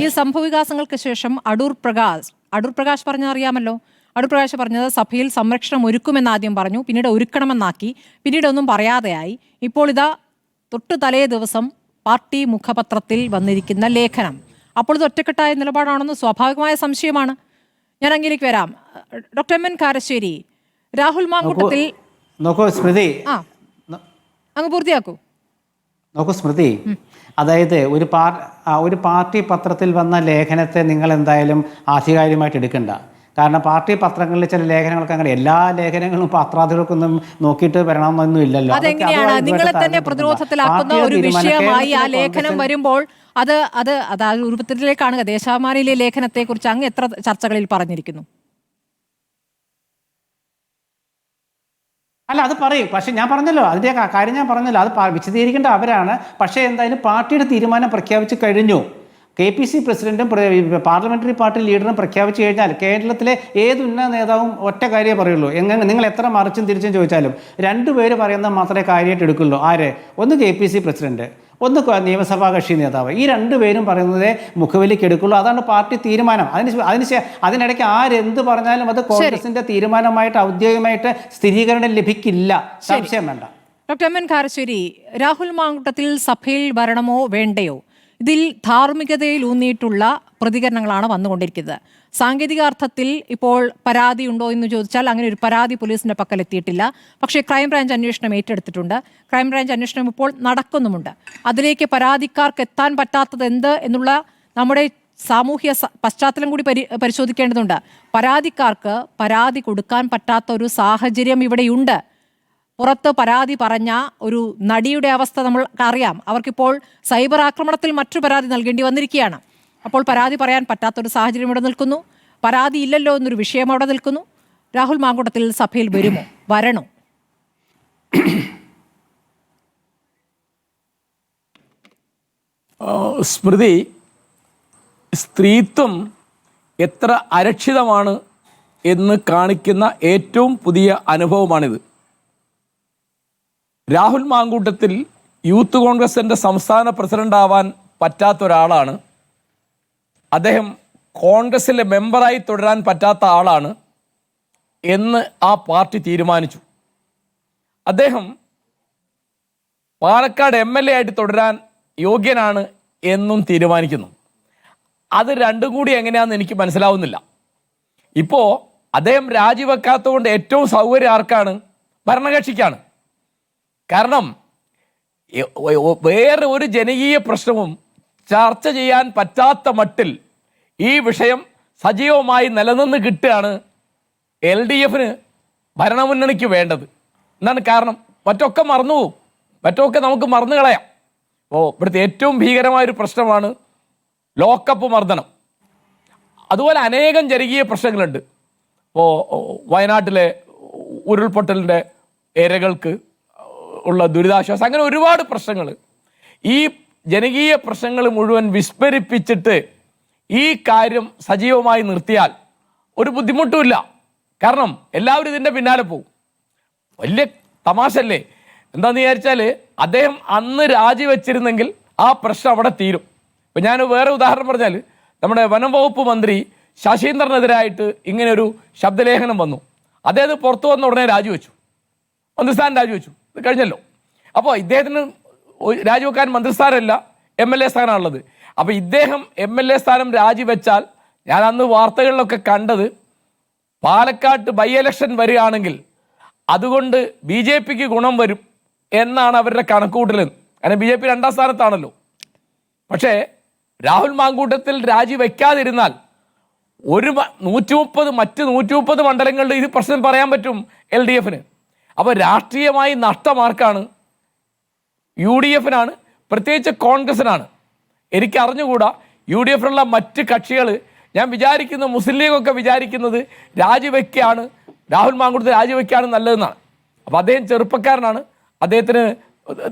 ഈ സംഭവവികാസങ്ങൾക്ക് ശേഷം അടൂർ പ്രകാശ് പറഞ്ഞ അറിയാമല്ലോ. അടൂർ പ്രകാശ് പറഞ്ഞത് സഭയിൽ സംരക്ഷണം ഒരുക്കുമെന്ന് ആദ്യം പറഞ്ഞു, പിന്നീട് ഒരുക്കണമെന്നാക്കി, പിന്നീട് ഒന്നും പറയാതെയായി. ഇപ്പോൾ ഇതാ തൊട്ടു തലേ ദിവസം പാർട്ടി മുഖപത്രത്തിൽ വന്നിരിക്കുന്ന ലേഖനം. അപ്പോൾ ഇത് ഒറ്റക്കെട്ടായ നിലപാടാണെന്ന് സ്വാഭാവികമായ സംശയമാണ്. ഞാൻ അങ്ങേലേക്ക് വരാം. Doctor M N Karassery, Rahul Mamkootathil Smriti അങ്ങ് പൂർത്തിയാക്കൂ. നോക്കൂ സ്മൃതി, അതായത് ഒരു പാർട്ടി പത്രത്തിൽ വന്ന ലേഖനത്തെ നിങ്ങൾ എന്തായാലും ആധികാരികമായിട്ട് എടുക്കണ്ട. കാരണം പാർട്ടി പത്രങ്ങളിൽ ചില ലേഖനങ്ങൾക്ക് അങ്ങനെ എല്ലാ ലേഖനങ്ങളും പത്രാധികൾക്കൊന്നും നോക്കിയിട്ട് വരണമെന്നൊന്നും ഇല്ലല്ലോ. അതെങ്ങനെയാണ് നിങ്ങളെ തന്നെ പ്രതിരോധത്തിലാക്കുന്ന ഒരു വിഷയമായി ആ ലേഖനം വരുമ്പോൾ അത് രൂപത്തിലേക്കാണ് ദേശാഭിമാനിയിലെ ലേഖനത്തെ കുറിച്ച് അങ്ങ് എത്ര ചർച്ചകളിൽ പറഞ്ഞിരിക്കുന്നു? അല്ല, അത് പറയും. പക്ഷെ ഞാൻ പറഞ്ഞല്ലോ, അതിൻ്റെ കാര്യം ഞാൻ പറഞ്ഞല്ലോ, അത് വിശദീകരിക്കേണ്ട അവരാണ്. പക്ഷേ എന്തായാലും പാർട്ടിയുടെ തീരുമാനം പ്രഖ്യാപിച്ചു കഴിഞ്ഞു. KPC പ്രസിഡന്റും പാർലമെന്ററി പാർട്ടി ലീഡറും പ്രഖ്യാപിച്ചു കഴിഞ്ഞാൽ കേരളത്തിലെ ഏത് ഉന്നത നേതാവും ഒറ്റ കാര്യമേ പറയുള്ളൂ. നിങ്ങൾ എത്ര മറിച്ചും തിരിച്ചും ചോദിച്ചാലും രണ്ടുപേര് പറയുന്നത് മാത്രമേ കാര്യമായിട്ട് എടുക്കുള്ളൂ. ആര്? ഒന്ന് KPC പ്രസിഡന്റ്, ഒന്ന് നിയമസഭാ കക്ഷി നേതാവ്. ഈ രണ്ടുപേരും പറയുന്നതേ മുഖവിലേക്ക് എടുക്കുള്ളൂ. അതാണ് പാർട്ടി തീരുമാനം. അതിനിടയ്ക്ക് ആരെന്ത് പറഞ്ഞാലും അത് കോൺഗ്രസിന്റെ തീരുമാനമായിട്ട് ഔദ്യോഗികമായിട്ട് സ്ഥിരീകരണം ലഭിക്കില്ല. സംശയം വേണ്ട. Doctor M N Karassery, Rahul Mamkootathil സഭയിൽ വരണമോ വേണ്ടയോ, ഇതിൽ ധാർമ്മികതയിൽ ഊന്നിയിട്ടുള്ള പ്രതികരണങ്ങളാണ് വന്നുകൊണ്ടിരിക്കുന്നത്. സാങ്കേതികാർത്ഥത്തിൽ ഇപ്പോൾ പരാതി ഉണ്ടോ എന്ന് ചോദിച്ചാൽ അങ്ങനെ ഒരു പരാതി പോലീസിന്റെ പക്കലെത്തിയിട്ടില്ല. പക്ഷേ ക്രൈംബ്രാഞ്ച് അന്വേഷണം ഏറ്റെടുത്തിട്ടുണ്ട്. ക്രൈംബ്രാഞ്ച് അന്വേഷണം ഇപ്പോൾ നടക്കുന്നുമുണ്ട്. അതിലേക്ക് പരാതിക്കാർക്ക് എത്താൻ പറ്റാത്തത് എന്ത് എന്നുള്ള നമ്മുടെ സാമൂഹ്യ പശ്ചാത്തലം കൂടി പരിശോധിക്കേണ്ടതുണ്ട്. പരാതിക്കാർക്ക് പരാതി കൊടുക്കാൻ പറ്റാത്ത ഒരു സാഹചര്യം ഇവിടെയുണ്ട്. പുറത്ത് പരാതി പറഞ്ഞ ഒരു നടിയുടെ അവസ്ഥ നമ്മൾ അറിയാം. അവർക്കിപ്പോൾ സൈബർ ആക്രമണത്തിൽ മറ്റു പരാതി നൽകേണ്ടി വന്നിരിക്കുകയാണ്. അപ്പോൾ പരാതി പറയാൻ പറ്റാത്തൊരു സാഹചര്യം ഇവിടെ നിൽക്കുന്നു. പരാതി ഇല്ലല്ലോ എന്നൊരു വിഷയം അവിടെ നിൽക്കുന്നു. രാഹുൽ മാങ്കൂട്ടത്തിൽ സഭയിൽ വരണോ? സ്മൃതി, സ്ത്രീത്വം എത്ര അരക്ഷിതമാണ് എന്ന് കാണിക്കുന്ന ഏറ്റവും പുതിയ അനുഭവമാണിത്. രാഹുൽ മാങ്കൂട്ടത്തിൽ യൂത്ത് കോൺഗ്രസിൻ്റെ സംസ്ഥാന പ്രസിഡൻ്റാവാൻ പറ്റാത്ത ഒരാളാണ്. അദ്ദേഹം കോൺഗ്രസിലെ മെമ്പറായി തുടരാൻ പറ്റാത്ത ആളാണ് എന്ന് ആ പാർട്ടി തീരുമാനിച്ചു. അദ്ദേഹം പാലക്കാട് MLA ആയിട്ട് തുടരാൻ യോഗ്യനാണ് എന്നും തീരുമാനിക്കുന്നു. അത് രണ്ടും കൂടി എങ്ങനെയാണെന്ന് എനിക്ക് മനസ്സിലാവുന്നില്ല. ഇപ്പോൾ അദ്ദേഹം രാജിവെക്കാത്തതുകൊണ്ട് ഏറ്റവും സൗകര്യം ആർക്കാണ്? ഭരണകക്ഷിക്കാണ്. കാരണം വേറെ ഒരു ജനകീയ പ്രശ്നവും ചർച്ച ചെയ്യാൻ പറ്റാത്ത മട്ടിൽ ഈ വിഷയം സജീവമായി നിലനിന്ന് കിട്ടുകയാണ് LDFന് ഭരണമുന്നണിക്ക് വേണ്ടത്. എന്താണ് കാരണം? മറ്റൊക്കെ മറന്നുപോകും, മറ്റൊക്കെ നമുക്ക് മറന്നു കളയാം. ഇവിടുത്തെ ഏറ്റവും ഭീകരമായൊരു പ്രശ്നമാണ് ലോക്കപ്പ് മർദ്ദനം. അതുപോലെ അനേകം ജനകീയ പ്രശ്നങ്ങളുണ്ട്. വയനാട്ടിലെ ഉരുൾപൊട്ടലിൻ്റെ ഇരകൾക്ക് ഉള്ള ദുരിതാശ്വാസം, അങ്ങനെ ഒരുപാട് പ്രശ്നങ്ങൾ. ഈ ജനകീയ പ്രശ്നങ്ങൾ മുഴുവൻ വിസ്മരിപ്പിച്ചിട്ട് ഈ കാര്യം സജീവമായി നിർത്തിയാൽ ഒരു ബുദ്ധിമുട്ടുമില്ല. കാരണം എല്ലാവരും ഇതിൻ്റെ പിന്നാലെ പോകും. വലിയ തമാശല്ലേ? എന്താണെന്ന് വിചാരിച്ചാൽ അദ്ദേഹം അന്ന് രാജിവെച്ചിരുന്നെങ്കിൽ ആ പ്രശ്നം അവിടെ തീരും. ഇപ്പം ഞാൻ വേറെ ഉദാഹരണം പറഞ്ഞാൽ, നമ്മുടെ വനം വകുപ്പ് മന്ത്രി ശശീന്ദ്രനെതിരായിട്ട് ഇങ്ങനെയൊരു ശബ്ദലേഖനം വന്നു. അദ്ദേഹം പുറത്തു വന്ന ഉടനെ രാജിവെച്ചു, മന്ത്രിസ്ഥാനം രാജിവെച്ചു. ഇത് കഴിഞ്ഞല്ലോ. അപ്പോൾ ഇദ്ദേഹത്തിന് രാജിവെക്കാൻ മന്ത്രിസ്ഥാനമല്ല, MLA സ്ഥാനമാണുള്ളത്. അപ്പോൾ ഇദ്ദേഹം MLA സ്ഥാനം രാജിവെച്ചാൽ, ഞാൻ അന്ന് വാർത്തകളിലൊക്കെ കണ്ടത്, പാലക്കാട്ട് ബൈ ഇലക്ഷൻ വരികയാണെങ്കിൽ അതുകൊണ്ട് BJPക്ക് ഗുണം വരും എന്നാണ് അവരുടെ കണക്കുകൂട്ടൽ. കാരണം BJP 2ാം സ്ഥാനത്താണല്ലോ. പക്ഷേ രാഹുൽ മാങ്കൂട്ടത്തിൽ രാജിവെക്കാതിരുന്നാൽ 130 മണ്ഡലങ്ങളിൽ ഇത് പ്രശ്നം പറയാൻ പറ്റും LDFന്. അപ്പോൾ രാഷ്ട്രീയമായി നഷ്ടമാർക്കാണ്? UDFനാണ്, പ്രത്യേകിച്ച് കോൺഗ്രസിനാണ്. എനിക്ക് അറിഞ്ഞുകൂടാ UDFനുള്ള മറ്റ് കക്ഷികൾ. ഞാൻ വിചാരിക്കുന്നു മുസ്ലിം ലീഗൊക്കെ വിചാരിക്കുന്നത് രാജിവെക്കുകയാണ്, രാഹുൽ മാങ്കൂട്ടത്തിൽ രാജിവെക്കുകയാണ് നല്ലതെന്നാണ്. അപ്പോൾ അദ്ദേഹം ചെറുപ്പക്കാരനാണ്, അദ്ദേഹത്തിന്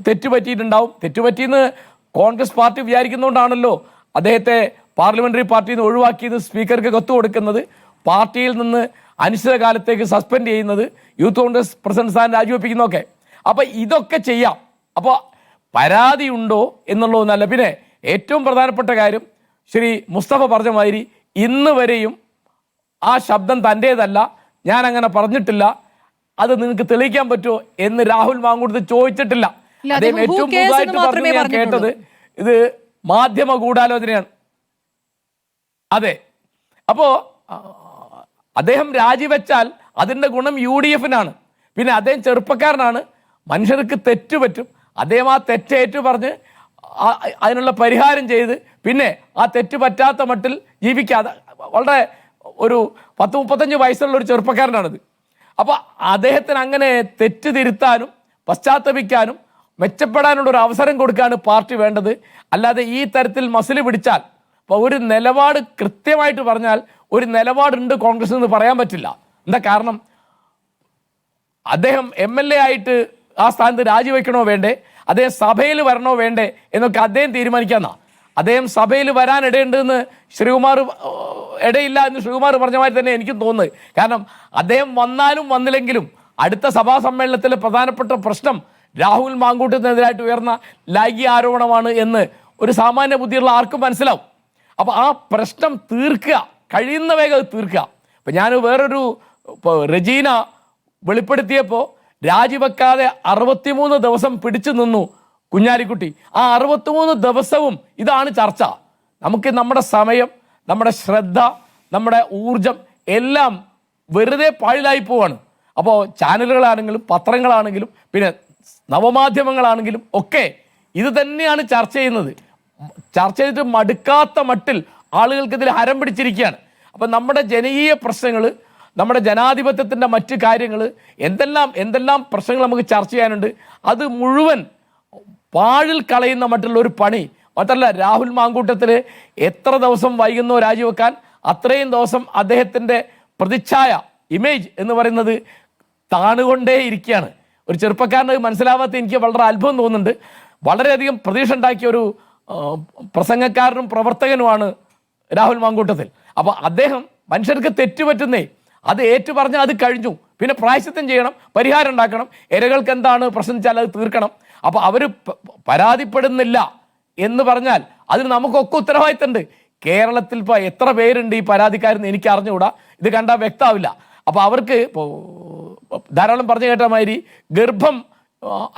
തെറ്റുപറ്റിയിട്ടുണ്ടാവും. തെറ്റുപറ്റിയെന്ന് കോൺഗ്രസ് പാർട്ടി വിചാരിക്കുന്നതുകൊണ്ടാണല്ലോ അദ്ദേഹത്തെ പാർലമെന്ററി പാർട്ടിയിൽ നിന്ന് ഒഴിവാക്കിയത്, സ്പീക്കർക്ക് കത്ത് കൊടുക്കുന്നത്, പാർട്ടിയിൽ നിന്ന് അനിശ്ചിതകാലത്തേക്ക് സസ്പെൻഡ് ചെയ്യുന്നത്, യൂത്ത് കോൺഗ്രസ് പ്രസിഡന്റ് സ്ഥാനം രാജിവെപ്പിക്കുന്നതൊക്കെ. അപ്പം ഇതൊക്കെ ചെയ്യാം. അപ്പോൾ പരാതി ഉണ്ടോ എന്നുള്ളതൊന്നല്ല. പിന്നെ ഏറ്റവും പ്രധാനപ്പെട്ട കാര്യം ശ്രീ മുസ്തഫ പറഞ്ഞ മാതിരി ഇന്ന് വരെയും ആ ശബ്ദം തൻ്റേതല്ല, ഞാൻ അങ്ങനെ പറഞ്ഞിട്ടില്ല, അത് നിങ്ങൾക്ക് തെളിയിക്കാൻ പറ്റുമോ എന്ന് രാഹുൽ മാങ്കൂട്ടത്തിൽ ചോദിച്ചിട്ടില്ല. അദ്ദേഹം ഏറ്റവും പുതുതായിട്ട് പറഞ്ഞു ഞാൻ കേട്ടത് ഇത് മാധ്യമ ഗൂഢാലോചനയാണ്. അതെ, അപ്പോ അദ്ദേഹം രാജിവെച്ചാൽ അതിൻ്റെ ഗുണം UDF-നാണ്. പിന്നെ അദ്ദേഹം ചെറുപ്പക്കാരനാണ്, മനുഷ്യർക്ക് തെറ്റ് പറ്റും. അദ്ദേഹം ആ തെറ്റേറ്റു പറഞ്ഞ് അതിനുള്ള പരിഹാരം ചെയ്ത് പിന്നെ ആ തെറ്റ് പറ്റാത്ത മട്ടിൽ ജീവിക്കാതെ വളരെ ഒരു 10-35 വയസ്സുള്ള ഒരു ചെറുപ്പക്കാരനാണിത്. അപ്പോൾ അദ്ദേഹത്തിന് അങ്ങനെ തെറ്റ് തിരുത്താനും പശ്ചാത്തപിക്കാനും മെച്ചപ്പെടാനുള്ള ഒരു അവസരം കൊടുക്കുകയാണ് പാർട്ടി വേണ്ടത്. അല്ലാതെ ഈ തരത്തിൽ മസിൽ പിടിച്ചാൽ, ഇപ്പോൾ ഒരു നിലപാട് കൃത്യമായിട്ട് പറഞ്ഞാൽ ഒരു നിലപാടുണ്ട് കോൺഗ്രസ് എന്ന് പറയാൻ പറ്റില്ല. എന്താ കാരണം? അദ്ദേഹം MLA ആയിട്ട് ആ സ്ഥാനത്ത് രാജിവെക്കണോ വേണ്ടേ, അദ്ദേഹം സഭയിൽ വരണോ വേണ്ടേ എന്നൊക്കെ അദ്ദേഹം തീരുമാനിക്കാന്നാ. അദ്ദേഹം സഭയിൽ വരാൻ ഇടയുണ്ടെന്ന് ശ്രീകുമാർ ഇടയില്ല എന്ന് ശ്രീകുമാർ പറഞ്ഞ മാതിരി തന്നെ എനിക്കും തോന്നുന്നത്. കാരണം അദ്ദേഹം വന്നാലും വന്നില്ലെങ്കിലും അടുത്ത സഭാ സമ്മേളനത്തിലെ പ്രധാനപ്പെട്ട പ്രശ്നം രാഹുൽ മാങ്കൂട്ടത്തിനെതിരായിട്ട് ഉയർന്ന ലൈംഗിക ആരോപണമാണ് എന്ന് ഒരു സാമാന്യ ബുദ്ധിയുള്ള ആർക്കും മനസ്സിലാവും. അപ്പോൾ ആ പ്രശ്നം തീർക്കുക, കഴിയുന്ന വേഗം അത് തീർക്കുക. ഇപ്പം ഞാൻ വേറൊരു റെജീന വെളിപ്പെടുത്തിയപ്പോൾ രാജിവെക്കാതെ 63 ദിവസം പിടിച്ചു നിന്നു കുഞ്ഞാലിക്കുട്ടി. ആ 63 ദിവസവും ഇതാണ് ചർച്ച. നമുക്ക് നമ്മുടെ സമയം, നമ്മുടെ ശ്രദ്ധ, നമ്മുടെ ഊർജം എല്ലാം വെറുതെ പാഴിലായി പോവാണ്. അപ്പോൾ ചാനലുകളാണെങ്കിലും പത്രങ്ങളാണെങ്കിലും പിന്നെ നവമാധ്യമങ്ങളാണെങ്കിലും ഒക്കെ ഇത് തന്നെയാണ് ചർച്ച ചെയ്യുന്നത്. ചർച്ച ചെയ്തിട്ട് മടുക്കാത്ത മട്ടിൽ ആളുകൾക്കിതിൽ ഹരം പിടിച്ചിരിക്കുകയാണ്. അപ്പം നമ്മുടെ ജനകീയ പ്രശ്നങ്ങൾ, നമ്മുടെ ജനാധിപത്യത്തിൻ്റെ മറ്റ് കാര്യങ്ങൾ, എന്തെല്ലാം പ്രശ്നങ്ങൾ നമുക്ക് ചർച്ച ചെയ്യാനുണ്ട്, അത് മുഴുവൻ പാഴിൽ കളയുന്ന മറ്റുള്ള ഒരു പണി. മാത്രമല്ല, രാഹുൽ മാങ്കൂട്ടത്തിൽ എത്ര ദിവസം വൈകുന്നോ രാജിവെക്കാൻ, അത്രയും ദിവസം അദ്ദേഹത്തിൻ്റെ പ്രതിച്ഛായ, ഇമേജ് എന്ന് പറയുന്നത് താണുകൊണ്ടേ ഇരിക്കുകയാണ്. ഒരു ചെറുപ്പക്കാരന് മനസ്സിലാവാത്ത എനിക്ക് വളരെ അത്ഭുതം തോന്നുന്നുണ്ട്. വളരെയധികം പ്രതീക്ഷ ഉണ്ടാക്കിയ ഒരു പ്രസംഗക്കാരനും പ്രവർത്തകനുമാണ് രാഹുൽ മാങ്കൂട്ടത്തിൽ. അപ്പോൾ അദ്ദേഹം മനുഷ്യർക്ക് തെറ്റുപറ്റുന്നേ, അത് ഏറ്റു പറഞ്ഞാൽ അത് കഴിഞ്ഞു. പിന്നെ പ്രായശ്ചിത്തം ചെയ്യണം, പരിഹാരം ഉണ്ടാക്കണം, ഇരകൾക്ക് എന്താണ് പ്രശ്നം വെച്ചാൽ അത് തീർക്കണം. അപ്പോൾ അവർ പരാതിപ്പെടുന്നില്ല എന്ന് പറഞ്ഞാൽ അതിന് നമുക്കൊക്കെ ഉത്തരവാദിത്തമുണ്ട്. കേരളത്തിൽ ഇപ്പോൾ എത്ര പേരുണ്ട് ഈ പരാതിക്കാരെന്ന് എനിക്ക് അറിഞ്ഞുകൂടാ, ഇത് കണ്ടാൽ വ്യക്തമാവില്ല. അപ്പോൾ അവർക്ക് ഇപ്പോൾ ധാരാളം പറഞ്ഞു കേട്ട മാതിരി ഗർഭം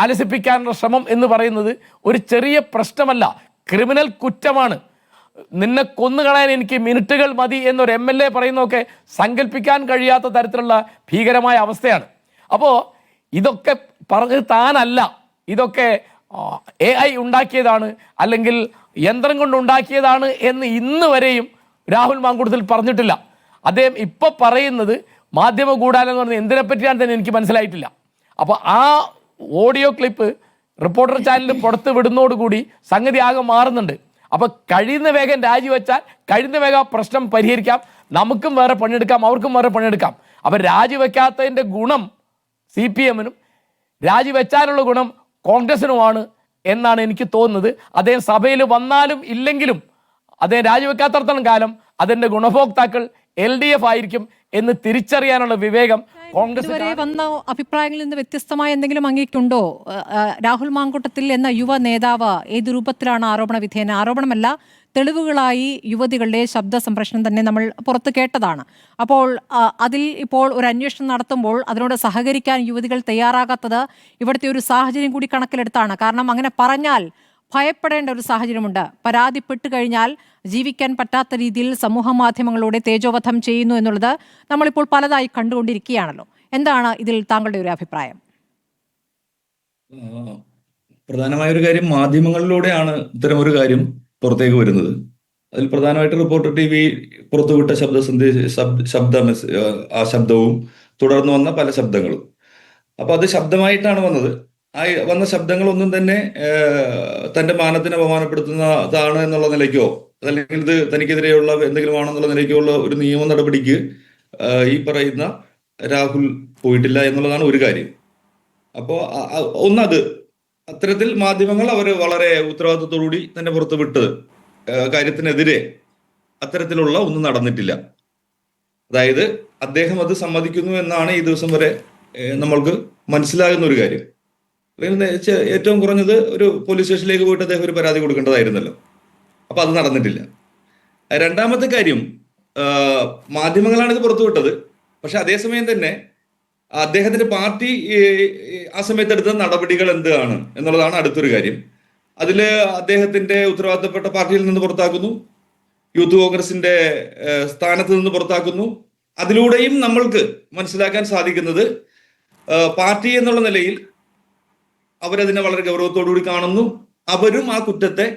അലസിപ്പിക്കാനുള്ള ശ്രമം എന്ന് പറയുന്നത് ഒരു ചെറിയ പ്രശ്നമല്ല, ക്രിമിനൽ കുറ്റമാണ്. നിന്നെ കൊന്നുകളയാൻ എനിക്ക് മിനിറ്റുകൾ മതി എന്നൊരു MLA പറയുന്നതൊക്കെ സങ്കല്പിക്കാൻ കഴിയാത്ത തരത്തിലുള്ള ഭീകരമായ അവസ്ഥയാണ്. അപ്പോൾ ഇതൊക്കെ പറഞ്ഞത് താനല്ല, ഇതൊക്കെ AI ഉണ്ടാക്കിയതാണ് അല്ലെങ്കിൽ യന്ത്രം കൊണ്ട് ഉണ്ടാക്കിയതാണ് എന്ന് ഇന്ന് വരെയും രാഹുൽ മാങ്കൂട്ടത്തിൽ പറഞ്ഞിട്ടില്ല. അദ്ദേഹം ഇപ്പോൾ പറയുന്നത് മാധ്യമ ഗൂഢാലോചന എന്ന് പറഞ്ഞാൽ എന്തിനെ പറ്റിയാണ് തന്നെ എനിക്ക് മനസ്സിലായിട്ടില്ല. അപ്പോൾ ആ ഓഡിയോ ക്ലിപ്പ് റിപ്പോർട്ടർ ചാനലിൽ പുറത്ത് വിടുന്നതോടുകൂടി സംഗതി ആകെ മാറുന്നുണ്ട്. അപ്പോൾ കഴിയുന്ന വേഗം രാജിവെച്ചാൽ കഴിയുന്ന വേഗം പ്രശ്നം പരിഹരിക്കാം, നമുക്കും വേറെ പണിയെടുക്കാം, അവർക്കും വേറെ പണിയെടുക്കാം. അപ്പം രാജിവെക്കാത്തതിൻ്റെ ഗുണം CPM-നും രാജിവെച്ചാലുള്ള ഗുണം കോൺഗ്രസിനുമാണ് എന്നാണ് എനിക്ക് തോന്നുന്നത്. അദ്ദേഹം സഭയിൽ വന്നാലും ഇല്ലെങ്കിലും അദ്ദേഹം രാജിവെക്കാത്തടത്തോളം കാലം അതിൻ്റെ ഗുണഭോക്താക്കൾ LDF ആയിരിക്കും എന്ന് തിരിച്ചറിയാനുള്ള വിവേകം കോൺഗ്രസ്. ഇതുവരെ വന്ന അഭിപ്രായങ്ങളിൽ നിന്ന് വ്യത്യസ്തമായ എന്തെങ്കിലും അങ്ങേക്കുണ്ടോ? രാഹുൽ മാങ്കൂട്ടത്തിൽ എന്ന യുവ നേതാവ് ഏത് രൂപത്തിലാണ് ആരോപണ വിധേയന, ആരോപണമല്ല തെളിവുകളായി യുവതികളുടെ ശബ്ദ സംപ്രേഷണം തന്നെ നമ്മൾ പുറത്ത് കേട്ടതാണ്. അപ്പോൾ അതിൽ ഇപ്പോൾ ഒരു അന്വേഷണം നടത്തുമ്പോൾ അതിനോട് സഹകരിക്കാൻ യുവതികൾ തയ്യാറാകാത്തത് ഇവിടുത്തെ ഒരു സാഹചര്യം കൂടി കണക്കിലെടുത്താണ്. കാരണം അങ്ങനെ പറഞ്ഞാൽ ഭയപ്പെടേണ്ട ഒരു സാഹചര്യമുണ്ട്. പരാതിപ്പെട്ടു കഴിഞ്ഞാൽ ജീവിക്കാൻ പറ്റാത്ത രീതിയിൽ സമൂഹ മാധ്യമങ്ങളിലൂടെ തേജോവധം ചെയ്യുന്നു എന്നുള്ളത് നമ്മളിപ്പോൾ പലതായി കണ്ടുകൊണ്ടിരിക്കുകയാണല്ലോ. എന്താണ് ഇതിൽ താങ്കളുടെ ഒരു അഭിപ്രായം? പ്രധാനമായൊരു കാര്യം, മാധ്യമങ്ങളിലൂടെയാണ് ഇത്തരം ഒരു കാര്യം പുറത്തേക്ക് വരുന്നത്. അതിൽ പ്രധാനമായിട്ട് റിപ്പോർട്ടർ TV പുറത്തുവിട്ട ശബ്ദവും തുടർന്ന് വന്ന പല ശബ്ദങ്ങളും. അപ്പൊ അത് ശബ്ദമായിട്ടാണ് വന്നത്. ആ വന്ന ശബ്ദങ്ങളൊന്നും തന്നെ തന്റെ മാനത്തിനെ അപമാനപ്പെടുത്തുന്നതാണ് എന്നുള്ള നിലയ്ക്കോ അല്ലെങ്കിൽ ഇത് തനിക്കെതിരെയുള്ള എന്തെങ്കിലും ആണെന്നുള്ള നിലയ്ക്കോ ഉള്ള ഒരു നിയമ നടപടിക്ക് ഈ പറയുന്ന രാഹുൽ പോയിട്ടില്ല എന്നുള്ളതാണ് ഒരു കാര്യം. അപ്പോൾ ഒന്നത് അത്തരത്തിൽ മാധ്യമങ്ങൾ അവർ വളരെ ഉത്തരവാദിത്വത്തോടുകൂടി തന്നെ പുറത്തു വിട്ട് കാര്യത്തിനെതിരെ അത്തരത്തിലുള്ള ഒന്നും നടന്നിട്ടില്ല. അതായത് അദ്ദേഹം അത് സമ്മതിക്കുന്നു എന്നാണ് ഈ ദിവസം വരെ നമ്മൾക്ക് മനസ്സിലാകുന്ന ഒരു കാര്യം. ഏറ്റവും കുറഞ്ഞത് ഒരു പോലീസ് സ്റ്റേഷനിലേക്ക് പോയിട്ട് അദ്ദേഹം ഒരു പരാതി കൊടുക്കേണ്ടതായിരുന്നല്ലോ. അപ്പൊ അത് നടന്നിട്ടില്ല. രണ്ടാമത്തെ കാര്യം, മാധ്യമങ്ങളാണ് ഇത് പുറത്തുവിട്ടത്. പക്ഷെ അതേസമയം തന്നെ അദ്ദേഹത്തിന്റെ പാർട്ടി ആ സമയത്ത് എടുത്ത നടപടികൾ എന്താണ് എന്നുള്ളതാണ് അടുത്തൊരു കാര്യം. അതില് അദ്ദേഹത്തിന്റെ ഉത്തരവാദിത്തപ്പെട്ട പാർട്ടിയിൽ നിന്ന് പുറത്താക്കുന്നു, യൂത്ത് കോൺഗ്രസിന്റെ സ്ഥാനത്ത് നിന്ന് പുറത്താക്കുന്നു. അതിലൂടെയും നമ്മൾക്ക് മനസ്സിലാക്കാൻ സാധിക്കുന്നത് പാർട്ടി എന്നുള്ള നിലയിൽ അവരതിനെ വളരെ ഗൗരവത്തോടുകൂടി കാണുന്നു. അവരും ആ കുറ്റത്തെ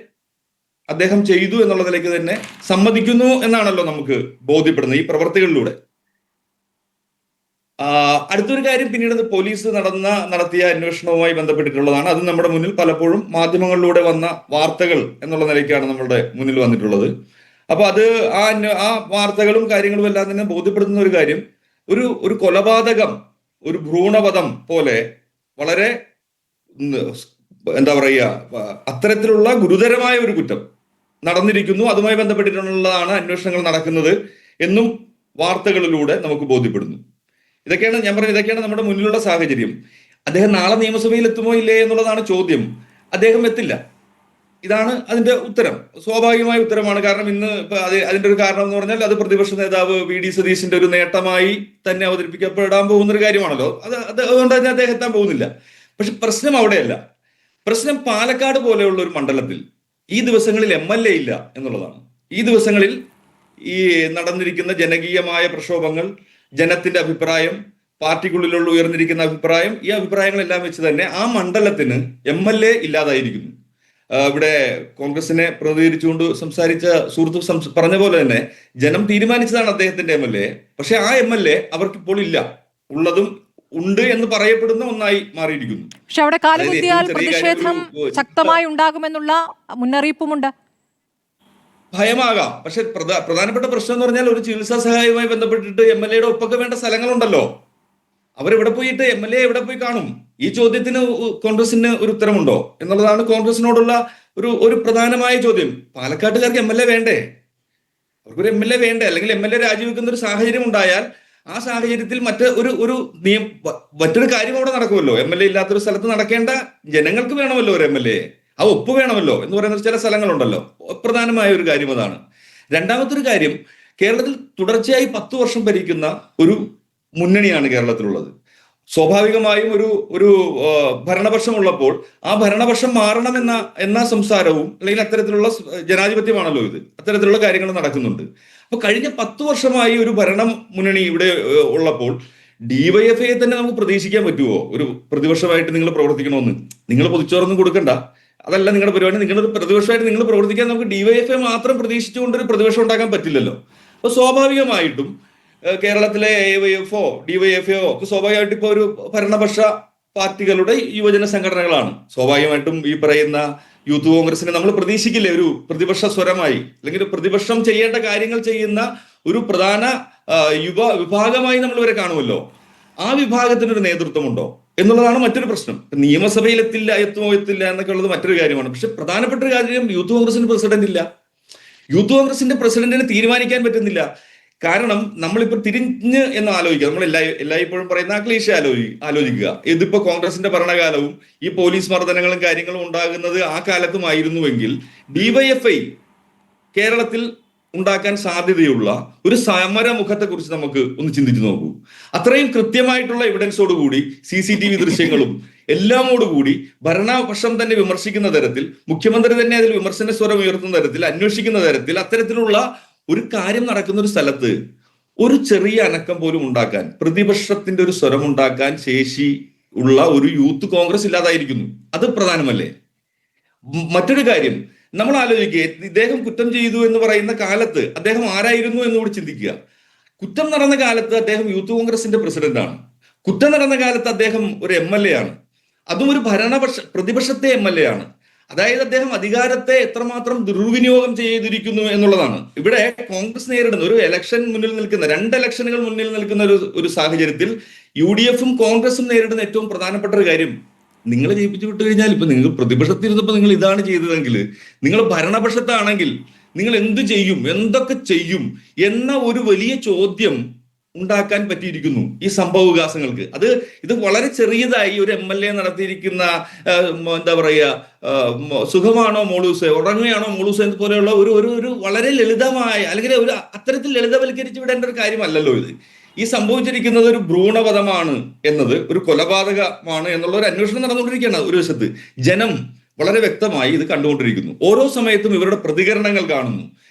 അദ്ദേഹം ചെയ്തു എന്നുള്ള നിലയ്ക്ക് തന്നെ സമ്മതിക്കുന്നു എന്നാണല്ലോ നമുക്ക് ബോധ്യപ്പെടുന്നത് ഈ പ്രവർത്തികളിലൂടെ. അടുത്തൊരു കാര്യം പിന്നീട് പോലീസ് നടത്തിയ അന്വേഷണവുമായി ബന്ധപ്പെട്ടിട്ടുള്ളതാണ്. അത് നമ്മുടെ മുന്നിൽ പലപ്പോഴും മാധ്യമങ്ങളിലൂടെ വന്ന വാർത്തകൾ എന്നുള്ള നിലയ്ക്കാണ് നമ്മുടെ മുന്നിൽ വന്നിട്ടുള്ളത്. അപ്പൊ അത് ആ വാർത്തകളും കാര്യങ്ങളും എല്ലാം തന്നെ ബോധ്യപ്പെടുത്തുന്ന ഒരു കാര്യം, ഒരു കൊലപാതകം, ഒരു ഭ്രൂണവധം പോലെ വളരെ എന്താ പറയുക, അത്തരത്തിലുള്ള ഗുരുതരമായ ഒരു കുറ്റം നടന്നിരിക്കുന്നു. അതുമായി ബന്ധപ്പെട്ടിട്ടുള്ളതാണ് അന്വേഷണങ്ങൾ നടക്കുന്നത് എന്നും വാർത്തകളിലൂടെ നമുക്ക് ബോധ്യപ്പെടുന്നു. ഇതൊക്കെയാണ് ഞാൻ പറഞ്ഞത്, ഇതൊക്കെയാണ് നമ്മുടെ മുന്നിലുള്ള സാഹചര്യം. അദ്ദേഹം നാളെ നിയമസഭയിൽ എത്തുമോ ഇല്ലേ എന്നുള്ളതാണ് ചോദ്യം. അദ്ദേഹം എത്തില്ല. ഇതാണ് അതിന്റെ ഉത്തരം, സ്വാഭാവികമായ ഉത്തരമാണ്. കാരണം ഇന്ന് അതിന്റെ ഒരു കാരണം എന്ന് പറഞ്ഞാൽ അത് പ്രതിപക്ഷ നേതാവ് വി.ഡി. സതീശന്റെ ഒരു നേട്ടമായി തന്നെ അവതരിപ്പിക്കപ്പെടാൻ പോകുന്ന ഒരു കാര്യമാണല്ലോ. അതുകൊണ്ട് തന്നെ അദ്ദേഹം എത്താൻ പോകുന്നില്ല. പക്ഷെ പ്രശ്നം അവിടെയല്ല. പ്രശ്നം പാലക്കാട് പോലെയുള്ള ഒരു മണ്ഡലത്തിൽ ഈ ദിവസങ്ങളിൽ MLA ഇല്ല എന്നുള്ളതാണ്. ഈ ദിവസങ്ങളിൽ ഈ നടന്നിരിക്കുന്ന ജനകീയമായ പ്രക്ഷോഭങ്ങൾ, ജനത്തിന്റെ അഭിപ്രായം, പാർട്ടിക്കുള്ളിലുള്ള ഉയർന്നിരിക്കുന്ന അഭിപ്രായം, ഈ അഭിപ്രായങ്ങളെല്ലാം വെച്ച് തന്നെ ആ മണ്ഡലത്തിന് MLA ഇല്ലാതായിരിക്കുന്നു. ഇവിടെ കോൺഗ്രസിനെ പ്രതിനിധീകരിച്ചുകൊണ്ട് സംസാരിച്ച സുഹൃത്ത് പറഞ്ഞ പോലെ തന്നെ ജനം തീരുമാനിച്ചതാണ് അദ്ദേഹത്തിന്റെ MLA. പക്ഷെ ആ MLA അവർക്കിപ്പോൾ ഇല്ല. ഉള്ളതും ഉണ്ട് എന്ന് പറയപ്പെടുന്ന ഒന്നായി മാറിയിരിക്കുന്നു. പക്ഷെ അവിടെ കാലുകുത്തിയാൽ പ്രതിഷേധം ശക്തമായി ഉണ്ടാകുമെന്നുള്ള മുന്നറിയിപ്പുമുണ്ട്. ഭയമാകാം. പക്ഷെ പ്രധാനപ്പെട്ട പ്രശ്നം എന്ന് പറഞ്ഞാൽ ഒരു ചികിത്സാ സഹായവുമായി ബന്ധപ്പെട്ടിട്ട് MLA-യുടെ ഒപ്പൊക്കെ വേണ്ട സ്ഥലങ്ങളുണ്ടല്ലോ. അവരെവിടെ പോയിട്ട് MLA എവിടെ പോയി കാണും? ഈ ചോദ്യത്തിന് കോൺഗ്രസിന് ഒരു ഉത്തരമുണ്ടോ എന്നുള്ളതാണ് കോൺഗ്രസിനോടുള്ള ഒരു പ്രധാനമായ ചോദ്യം. പാലക്കാട്ടുകാർക്ക് MLA വേണ്ടേ? അവർക്കൊരു MLA വേണ്ടേ? അല്ലെങ്കിൽ MLA രാജിവെക്കുന്ന ഒരു സാഹചര്യം ഉണ്ടായാൽ ആ സാഹചര്യത്തിൽ മറ്റൊരു കാര്യം അവിടെ നടക്കുമല്ലോ. MLA ഇല്ലാത്തൊരു സ്ഥലത്ത് നടക്കേണ്ട ജനങ്ങൾക്ക് വേണമല്ലോ ഒരു MLA. ആ ഒപ്പ് വേണമല്ലോ എന്ന് പറയുന്ന ചില സ്ഥലങ്ങളുണ്ടല്ലോ. പ്രധാനമായ ഒരു കാര്യം അതാണ്. രണ്ടാമത്തെ ഒരു കാര്യം, കേരളത്തിൽ തുടർച്ചയായി 10 വർഷം ഭരിക്കുന്ന ഒരു മുന്നണിയാണ് കേരളത്തിലുള്ളത്. സ്വാഭാവികമായും ഒരു ഭരണപക്ഷം ഉള്ളപ്പോൾ ആ ഭരണപക്ഷം മാറണമെന്ന സംസാരവും അല്ലെങ്കിൽ അത്തരത്തിലുള്ള ജനാധിപത്യമാണല്ലോ ഇത്. അത്തരത്തിലുള്ള കാര്യങ്ങൾ നടക്കുന്നുണ്ട്. അപ്പൊ കഴിഞ്ഞ 10 വർഷമായി ഒരു ഭരണ മുന്നണി ഇവിടെ ഉള്ളപ്പോൾ DYFI തന്നെ നമുക്ക് പ്രതീക്ഷിക്കാൻ പറ്റുമോ ഒരു പ്രതിപക്ഷമായിട്ട് നിങ്ങൾ പ്രവർത്തിക്കണമെന്ന്? നിങ്ങൾ പൊതിച്ചോറൊന്നും കൊടുക്കണ്ട, അതല്ല നിങ്ങളുടെ പരിപാടി. നിങ്ങളുടെ പ്രതിപക്ഷമായിട്ട് നിങ്ങൾ പ്രവർത്തിക്കാൻ നമുക്ക് DYFI മാത്രം പ്രതീക്ഷിച്ചുകൊണ്ട് ഒരു പ്രതിപക്ഷം ഉണ്ടാക്കാൻ പറ്റില്ലല്ലോ. അപ്പൊ സ്വാഭാവികമായിട്ടും കേരളത്തിലെ AYFO DYFO ഒക്കെ സ്വാഭാവികമായിട്ട് ഇപ്പോൾ ഒരു ഭരണപക്ഷ പാർട്ടികളുടെ യുവജന സംഘടനകളാണ്. സ്വാഭാവികമായിട്ടും ഈ പറയുന്ന യൂത്ത് കോൺഗ്രസിനെ നമ്മൾ പ്രതീക്ഷിക്കില്ലേ ഒരു പ്രതിപക്ഷ സ്വരമായി, അല്ലെങ്കിൽ പ്രതിപക്ഷം ചെയ്യേണ്ട കാര്യങ്ങൾ ചെയ്യുന്ന ഒരു പ്രധാന യുവ വിഭാഗമായി നമ്മൾ ഇവരെ കാണുമല്ലോ. ആ വിഭാഗത്തിനൊരു നേതൃത്വമുണ്ടോ എന്നുള്ളതാണ് മറ്റൊരു പ്രശ്നം. നിയമസഭയിൽ എത്തുമോ എന്നൊക്കെ ഉള്ളത് മറ്റൊരു കാര്യമാണ്. പക്ഷെ പ്രധാനപ്പെട്ട ഒരു കാര്യം, യൂത്ത് കോൺഗ്രസിന് പ്രസിഡന്റ് ഇല്ല. യൂത്ത് കോൺഗ്രസിന്റെ പ്രസിഡന്റിന് തീരുമാനിക്കാൻ പറ്റുന്നില്ല. കാരണം നമ്മളിപ്പോൾ തിരിഞ്ഞ് എന്ന് ആലോചിക്കുക, നമ്മൾ എല്ലായ്പ്പോഴും പറയുന്ന ആ ക്ലീശ ആലോചിക്കുക. ഇതിപ്പോ കോൺഗ്രസിന്റെ ഭരണകാലവും ഈ പോലീസ് മർദ്ദനങ്ങളും കാര്യങ്ങളും ഉണ്ടാകുന്നത് ആ കാലത്തുമായിരുന്നുവെങ്കിൽ DYFI കേരളത്തിൽ ഉണ്ടാക്കാൻ സാധ്യതയുള്ള ഒരു സമരമുഖത്തെ കുറിച്ച് നമുക്ക് ഒന്ന് ചിന്തിച്ചു നോക്കൂ. അത്രയും കൃത്യമായിട്ടുള്ള എവിഡൻസോടുകൂടി CCTV ദൃശ്യങ്ങളും എല്ലാമോടുകൂടി ഭരണപക്ഷം തന്നെ വിമർശിക്കുന്ന തരത്തിൽ, മുഖ്യമന്ത്രി തന്നെ അതിൽ വിമർശന സ്വരം ഉയർത്തുന്ന തരത്തിൽ, അന്വേഷിക്കുന്ന തരത്തിൽ അത്തരത്തിലുള്ള ഒരു കാര്യം നടക്കുന്ന ഒരു സ്ഥലത്ത് ഒരു ചെറിയ അനക്കം പോലും ഉണ്ടാക്കാൻ, പ്രതിപക്ഷത്തിന്റെ ഒരു സ്വരം ഉണ്ടാക്കാൻ ശേഷി ഉള്ള ഒരു യൂത്ത് കോൺഗ്രസ് ഇല്ലാതായിരിക്കുന്നു. അത് പ്രധാനമല്ലേ? മറ്റൊരു കാര്യം നമ്മൾ ആലോചിക്കുക, ഇദ്ദേഹം കുറ്റം ചെയ്തു എന്ന് പറയുന്ന കാലത്ത് അദ്ദേഹം ആരായിരുന്നു എന്നുകൂടി ചിന്തിക്കുക. കുറ്റം നടന്ന കാലത്ത് അദ്ദേഹം യൂത്ത് കോൺഗ്രസിന്റെ പ്രസിഡന്റാണ്. കുറ്റം നടന്ന കാലത്ത് അദ്ദേഹം ഒരു MLA ആണ്. അതും ഒരു പ്രതിപക്ഷത്തെ MLA ആണ്. അതായത് അദ്ദേഹം അധികാരത്തെ എത്രമാത്രം ദുർവിനിയോഗം ചെയ്തിരിക്കുന്നു എന്നുള്ളതാണ്. ഇവിടെ കോൺഗ്രസ് നേരിടുന്ന ഒരു ഇലക്ഷൻ മുന്നിൽ നിൽക്കുന്ന 2 ഇലക്ഷനുകൾ മുന്നിൽ നിൽക്കുന്ന ഒരു സാഹചര്യത്തിൽ UDF-ഉം കോൺഗ്രസും നേരിടുന്ന ഏറ്റവും പ്രധാനപ്പെട്ട ഒരു കാര്യം നിങ്ങളെ ജയിപ്പിച്ചു വിട്ടു കഴിഞ്ഞാൽ ഇപ്പൊ നിങ്ങൾ പ്രതിപക്ഷത്തിരുന്നപ്പോൾ നിങ്ങൾ ഇതാണ് ചെയ്തതെങ്കിൽ, നിങ്ങൾ ഭരണപക്ഷത്താണെങ്കിൽ നിങ്ങൾ എന്ത് ചെയ്യും, എന്തൊക്കെ ചെയ്യും എന്ന ഒരു വലിയ ചോദ്യം ഉണ്ടാക്കാൻ പറ്റിയിരിക്കുന്നു ഈ സംഭവവികാസങ്ങൾക്ക്. ഇത് വളരെ ചെറിയതായി ഒരു MLA നടത്തിയിരിക്കുന്ന എന്താ പറയുക, സുഖമാണോ മോളൂസ്, ഉറങ്ങുകയാണോ മോളൂസ് എന്ന് പോലെയുള്ള ഒരു വളരെ ലളിതമായ, അല്ലെങ്കിൽ ഒരു അത്തരത്തിൽ ലളിതവൽക്കരിച്ച് വിടേണ്ട ഒരു കാര്യമല്ലല്ലോ ഇത്. ഈ സംഭവിച്ചിരിക്കുന്നത് ഒരു ഭ്രൂണവധമാണ് എന്നത്, ഒരു കൊലപാതകമാണ് എന്നുള്ള ഒരു അന്വേഷണം നടന്നുകൊണ്ടിരിക്കുകയാണ്. ഒരു വശത്ത് ജനം വളരെ വ്യക്തമായി ഇത് കണ്ടുകൊണ്ടിരിക്കുന്നു. ഓരോ സമയത്തും ഇവരുടെ പ്രതികരണങ്ങൾ കാണുന്നു.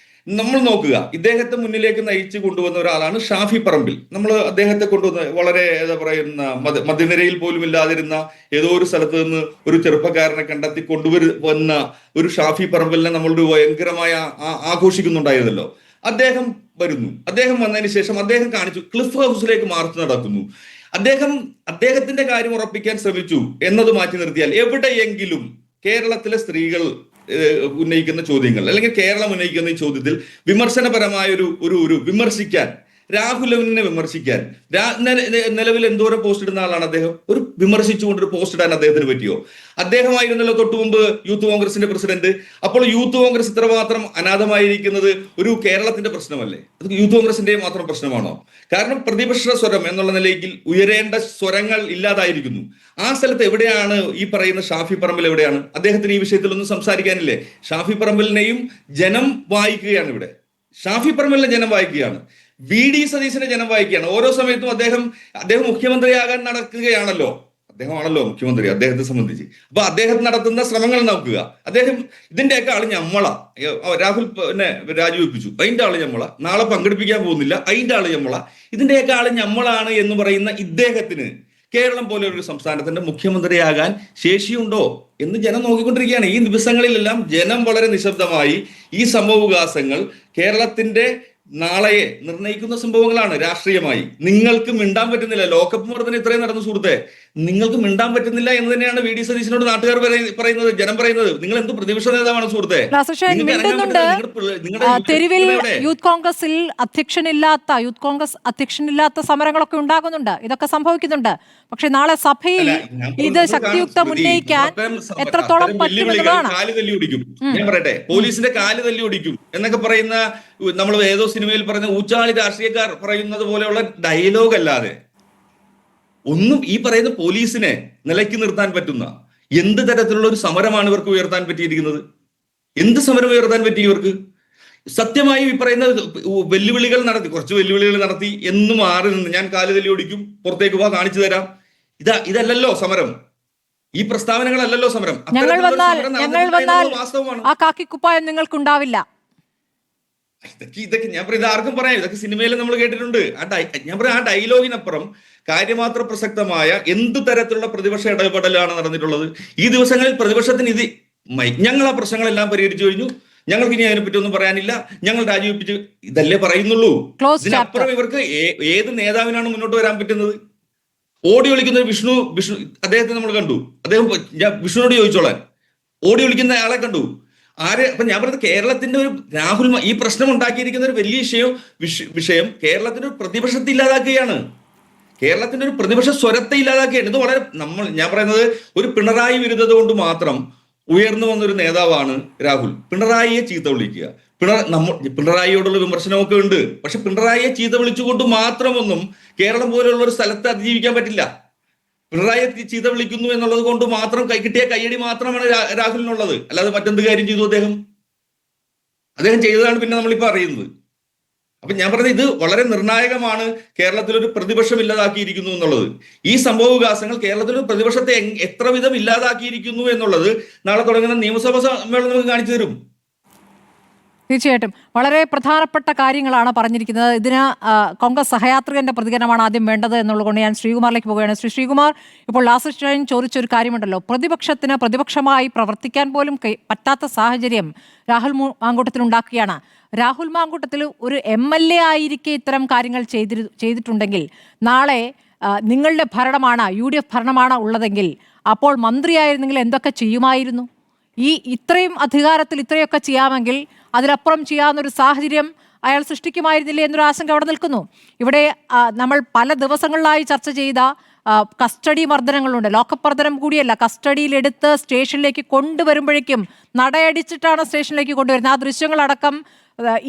നമ്മൾ നോക്കുക, ഇദ്ദേഹത്തെ മുന്നിലേക്ക് നയിച്ചു കൊണ്ടുവന്ന ഒരാളാണ് ഷാഫി പറമ്പിൽ. നമ്മൾ അദ്ദേഹത്തെ കൊണ്ടുവന്ന വളരെ എന്താ പറയുന്ന മധ്യനിരയിൽ പോലും ഇല്ലാതിരുന്ന ഏതോ ഒരു സ്ഥലത്ത് നിന്ന് ഒരു ചെറുപ്പക്കാരനെ കണ്ടെത്തി കൊണ്ടുവന്ന ഒരു ഷാഫി പറമ്പിലിനെ നമ്മളൊരു ഭയങ്കരമായ ആഘോഷിക്കുന്നുണ്ടായിരുന്നല്ലോ. അദ്ദേഹം വരുന്നു. അദ്ദേഹം വന്നതിന് ശേഷം അദ്ദേഹം കാണിച്ചു ക്ലിഫ് ഹൗസിലേക്ക് മാർച്ച് നടക്കുന്നു. അദ്ദേഹത്തിന്റെ കാര്യം ഉറപ്പിക്കാൻ ശ്രമിച്ചു എന്നത് മാറ്റി നിർത്തിയാൽ എവിടെയെങ്കിലും കേരളത്തിലെ സ്ത്രീകൾ ഉന്നയിക്കുന്ന ചോദ്യങ്ങൾ, അല്ലെങ്കിൽ കേരളം ഉന്നയിക്കുന്ന ഈ ചോദ്യത്തിൽ വിമർശനപരമായ ഒരു വിമർശിക്കാൻ, രാഹുലിനെ വിമർശിക്കാൻ, നിലവിൽ എന്തോരം പോസ്റ്റ് ഇടുന്ന ആളാണ് അദ്ദേഹം. ഒരു വിമർശിച്ചുകൊണ്ടൊരു പോസ്റ്റ് ഇടാൻ അദ്ദേഹത്തിന് പറ്റിയോ? അദ്ദേഹമായിരുന്നല്ലോ തൊട്ടു മുമ്പ് യൂത്ത് കോൺഗ്രസിന്റെ പ്രസിഡന്റ്. അപ്പോൾ യൂത്ത് കോൺഗ്രസ് ഇത്രമാത്രം അനാഥമായിരിക്കുന്നത് ഒരു കേരളത്തിന്റെ പ്രശ്നമല്ലേ? അത് യൂത്ത് കോൺഗ്രസിന്റെ മാത്രം പ്രശ്നമാണോ? കാരണം പ്രതിപക്ഷ സ്വരം എന്നുള്ള നിലയിൽ ഉയരേണ്ട സ്വരങ്ങൾ ഇല്ലാതായിരിക്കുന്നു. ആ സ്ഥലത്ത് എവിടെയാണ് ഈ പറയുന്ന ഷാഫി പറമ്പിൽ? എവിടെയാണ്? അദ്ദേഹത്തിന് ഈ വിഷയത്തിൽ ഒന്നും സംസാരിക്കാനില്ലേ? ഷാഫി പറമ്പിലിനെയും ജനം വായിക്കുകയാണ്. ഇവിടെ ഷാഫി പറമ്പിലിനെ ജനം വായിക്കുകയാണ്, VD സതീശനെ ജനം വായിക്കുകയാണ്. ഓരോ സമയത്തും അദ്ദേഹം മുഖ്യമന്ത്രിയാകാൻ നടക്കുകയാണല്ലോ. അദ്ദേഹമാണല്ലോ മുഖ്യമന്ത്രി അദ്ദേഹത്തെ സംബന്ധിച്ച്. അപ്പൊ അദ്ദേഹം നടത്തുന്ന ശ്രമങ്ങൾ നോക്കുക. അദ്ദേഹം ഇതിന്റെയൊക്കെ ആള് ഞമ്മള. രാഹുൽ രാജിവെപ്പിച്ചു, അതിന്റെ ആള് ഞമ്മള. നാളെ പങ്കെടുപ്പിക്കാൻ പോകുന്നില്ല, അതിന്റെ ആള് ഞമ്മള. ഇതിന്റെയൊക്കെ ആള് ഞമ്മളാണ് എന്ന് പറയുന്ന ഇദ്ദേഹത്തിന് കേരളം പോലെ ഒരു സംസ്ഥാനത്തിന്റെ മുഖ്യമന്ത്രിയാകാൻ ശേഷിയുണ്ടോ എന്ന് ജനം നോക്കിക്കൊണ്ടിരിക്കുകയാണ്. ഈ ദിവസങ്ങളിലെല്ലാം ജനം വളരെ നിശബ്ദമായി ഈ സംഭവവികാസങ്ങൾ കേരളത്തിന്റെ നാളെ നിർണയിക്കുന്ന സംഭവങ്ങളാണ്. രാഷ്ട്രീയമായി നിങ്ങൾക്ക് മിണ്ടാൻ പറ്റുന്നില്ല. ലോക്കപ്പ് മർദ്ദനം ഇത്രയും നടന്നു സുഹൃത്തെ, നിങ്ങൾക്ക് മിണ്ടാൻ പറ്റുന്നില്ല എന്ന് തന്നെയാണ് VD സതീശനോട് നാട്ടുകാർ പറയുന്നത്, ജനം പറയുന്നത്. നിങ്ങൾ എന്ത് പ്രതിപക്ഷ നേതാവാണ് സുഹൃത്തെ? തെരുവിൽ യൂത്ത് കോൺഗ്രസ് അധ്യക്ഷനില്ലാത്ത സമരങ്ങളൊക്കെ ഉണ്ടാകുന്നുണ്ട്, ഇതൊക്കെ സംഭവിക്കുന്നുണ്ട്. പക്ഷെ നാളെ സഭയിൽ ഇത് ശക്തിയുക്തം ഉന്നയിക്കാൻ എത്രത്തോളം പറ്റുമെന്നതാണ്. കാല് തല്ലി ഓടിക്കും, ഞാൻ പറയട്ടെ, പോലീസിന്റെ കാല് തല്ലി ഓടിക്കും എന്നൊക്കെ പറയുന്ന, നമ്മൾ ഏതോ സിനിമയിൽ പറഞ്ഞ ഊച്ചാളി രാഷ്ട്രീയക്കാർ പറയുന്നത് പോലെയുള്ള ഡയലോഗ് അല്ലാതെ ഒന്നും ഈ പറയുന്ന പോലീസിനെ നിലയ്ക്ക് നിർത്താൻ പറ്റുന്ന എന്ത് തരത്തിലുള്ള ഒരു സമരമാണ് ഇവർക്ക് ഉയർത്താൻ പറ്റിയിരിക്കുന്നത്? എന്ത് സമരം ഉയർത്താൻ പറ്റി ഇവർക്ക്? സത്യമായി ഈ പറയുന്ന വെല്ലുവിളികൾ നടത്തി, കുറച്ച് വെല്ലുവിളികൾ നടത്തി എന്ന് മാറി നിന്ന് ഞാൻ കാല് തല്ലി ഓടിക്കും, പുറത്തേക്ക് പോവാ, കാണിച്ചു തരാം, ഇതല്ലല്ലോ സമരം. ഈ പ്രസ്താവനകളല്ലല്ലോ സമരം. ഞങ്ങൾ വന്നാൽ ആ കാക്കിക്കുപ്പായം നിങ്ങൾക്കുണ്ടാവില്ല. ഇതൊക്കെ ഞാൻ പറയാം, ഇത് ആർക്കും പറയാം. ഇതൊക്കെ സിനിമയിൽ നമ്മൾ കേട്ടിട്ടുണ്ട്. ഞാൻ പറയാം, ആ ഡയലോഗിനപ്പുറം കാര്യമാത്ര പ്രസക്തമായ എന്ത് തരത്തിലുള്ള പ്രതിപക്ഷ ഇടപെടലാണ് നടന്നിട്ടുള്ളത് ഈ ദിവസങ്ങളിൽ? പ്രതിപക്ഷത്തിന് ഞങ്ങൾ ആ പ്രശ്നങ്ങളെല്ലാം പരിഹരിച്ചു കഴിഞ്ഞു, ഞങ്ങൾക്ക് ഇനി അതിനെപ്പറ്റി ഒന്നും പറയാനില്ല, ഞങ്ങൾ രാജിവെപ്പിച്ചു, ഇതല്ലേ പറയുന്നുള്ളൂ. ഇതിനപ്പുറം ഇവർക്ക് ഏത് നേതാവിനാണ് മുന്നോട്ട് വരാൻ പറ്റുന്നത്? ഓടി വിളിക്കുന്ന വിഷ്ണു അദ്ദേഹത്തെ നമ്മൾ കണ്ടു. അദ്ദേഹം വിഷ്ണുനോട് ചോദിച്ചോളാൻ ഓടി വിളിക്കുന്ന ആളെ കണ്ടു. അപ്പൊ ഞാൻ പറയുന്നത് കേരളത്തിന്റെ ഒരു രാഹുൽ ഈ പ്രശ്നം ഉണ്ടാക്കിയിരിക്കുന്ന ഒരു വലിയ വിഷയം കേരളത്തിന്റെ ഒരു പ്രതിപക്ഷത്തെ ഇല്ലാതാക്കുകയാണ്, കേരളത്തിന്റെ ഒരു പ്രതിപക്ഷ സ്വരത്തെ ഇല്ലാതാക്കുകയാണ്. ഇത് വളരെ ഞാൻ പറയുന്നത് ഒരു പിണറായി വിരുദ്ധത കൊണ്ട് മാത്രം ഉയർന്നു വന്നൊരു നേതാവാണ് രാഹുൽ. പിണറായിയെ ചീത്ത വിളിക്കുക, പിണറായിയോടുള്ള വിമർശനമൊക്കെ ഉണ്ട്, പക്ഷെ പിണറായിയെ ചീത്ത വിളിച്ചുകൊണ്ട് മാത്രമൊന്നും കേരളം പോലെയുള്ള ഒരു സ്ഥലത്ത് അതിജീവിക്കാൻ പറ്റില്ല. പിണറായിയെ ചീത്ത വിളിക്കുന്നു എന്നുള്ളത് കൊണ്ട് മാത്രം കിട്ടിയ കയ്യടി മാത്രമാണ് രാഹുലിനുള്ളത്, അല്ലാതെ മറ്റെന്ത് കാര്യം ചെയ്തു അദ്ദേഹം ചെയ്തതാണ് പിന്നെ നമ്മളിപ്പോ അറിയുന്നത്. അപ്പൊ ഞാൻ പറഞ്ഞത് ഇത് വളരെ നിർണായകമാണ്. കേരളത്തിലൊരു പ്രതിപക്ഷം ഇല്ലാതാക്കിയിരിക്കുന്നു എന്നുള്ളത്, ഈ സംഭവവികാസങ്ങൾ കേരളത്തിലൊരു പ്രതിപക്ഷത്തെ എത്ര വിധം ഇല്ലാതാക്കിയിരിക്കുന്നു എന്നുള്ളത് നാളെ തുടങ്ങുന്ന നിയമസഭാ സമ്മേളനം നമുക്ക് കാണിച്ചു തരും. തീർച്ചയായിട്ടും വളരെ പ്രധാനപ്പെട്ട കാര്യങ്ങളാണ് പറഞ്ഞിരിക്കുന്നത്. ഇതിന് കോൺഗ്രസ് സഹയാത്രികന്റെ പ്രതികരണമാണ് ആദ്യം വേണ്ടത് എന്നുള്ളതുകൊണ്ട് ഞാൻ ശ്രീകുമാറിലേക്ക് പോവുകയാണ്. ശ്രീകുമാർ, ഇപ്പോൾ ലാസ്റ്റ് ചോദിച്ചൊരു കാര്യമുണ്ടല്ലോ, പ്രതിപക്ഷത്തിന് പ്രതിപക്ഷമായി പ്രവർത്തിക്കാൻ പോലും പറ്റാത്ത സാഹചര്യം രാഹുൽ മാങ്കൂട്ടത്തിൽ ഉണ്ടാക്കുകയാണ്. രാഹുൽ മാങ്കൂട്ടത്തിൽ ഒരു MLA ആയിരിക്കെ ഇത്തരം കാര്യങ്ങൾ ചെയ്തിട്ടുണ്ടെങ്കിൽ നാളെ നിങ്ങളുടെ ഭരണമാണ്, UDF ഭരണമാണ് ഉള്ളതെങ്കിൽ അപ്പോൾ മന്ത്രിയായിരുന്നെങ്കിൽ എന്തൊക്കെ ചെയ്യുമായിരുന്നു? ഇത്രയും അധികാരത്തിൽ ഇത്രയൊക്കെ ചെയ്യാമെങ്കിൽ അതിലപ്പുറം ചെയ്യാവുന്നൊരു സാഹചര്യം അയാൾ സൃഷ്ടിക്കുമായിരുന്നില്ലേ എന്നൊരു ആശങ്ക അവിടെ നിൽക്കുന്നു. ഇവിടെ നമ്മൾ പല ദിവസങ്ങളിലായി ചർച്ച ചെയ്ത കസ്റ്റഡി മർദ്ദനങ്ങളുണ്ട്. ലോക്കപ്പ് മർദ്ദനം കൂടിയല്ല, കസ്റ്റഡിയിലെടുത്ത് സ്റ്റേഷനിലേക്ക് കൊണ്ടുവരുമ്പോഴേക്കും നടയടിച്ചിട്ടാണ് സ്റ്റേഷനിലേക്ക് കൊണ്ടുവരുന്നത്. ആ ദൃശ്യങ്ങളടക്കം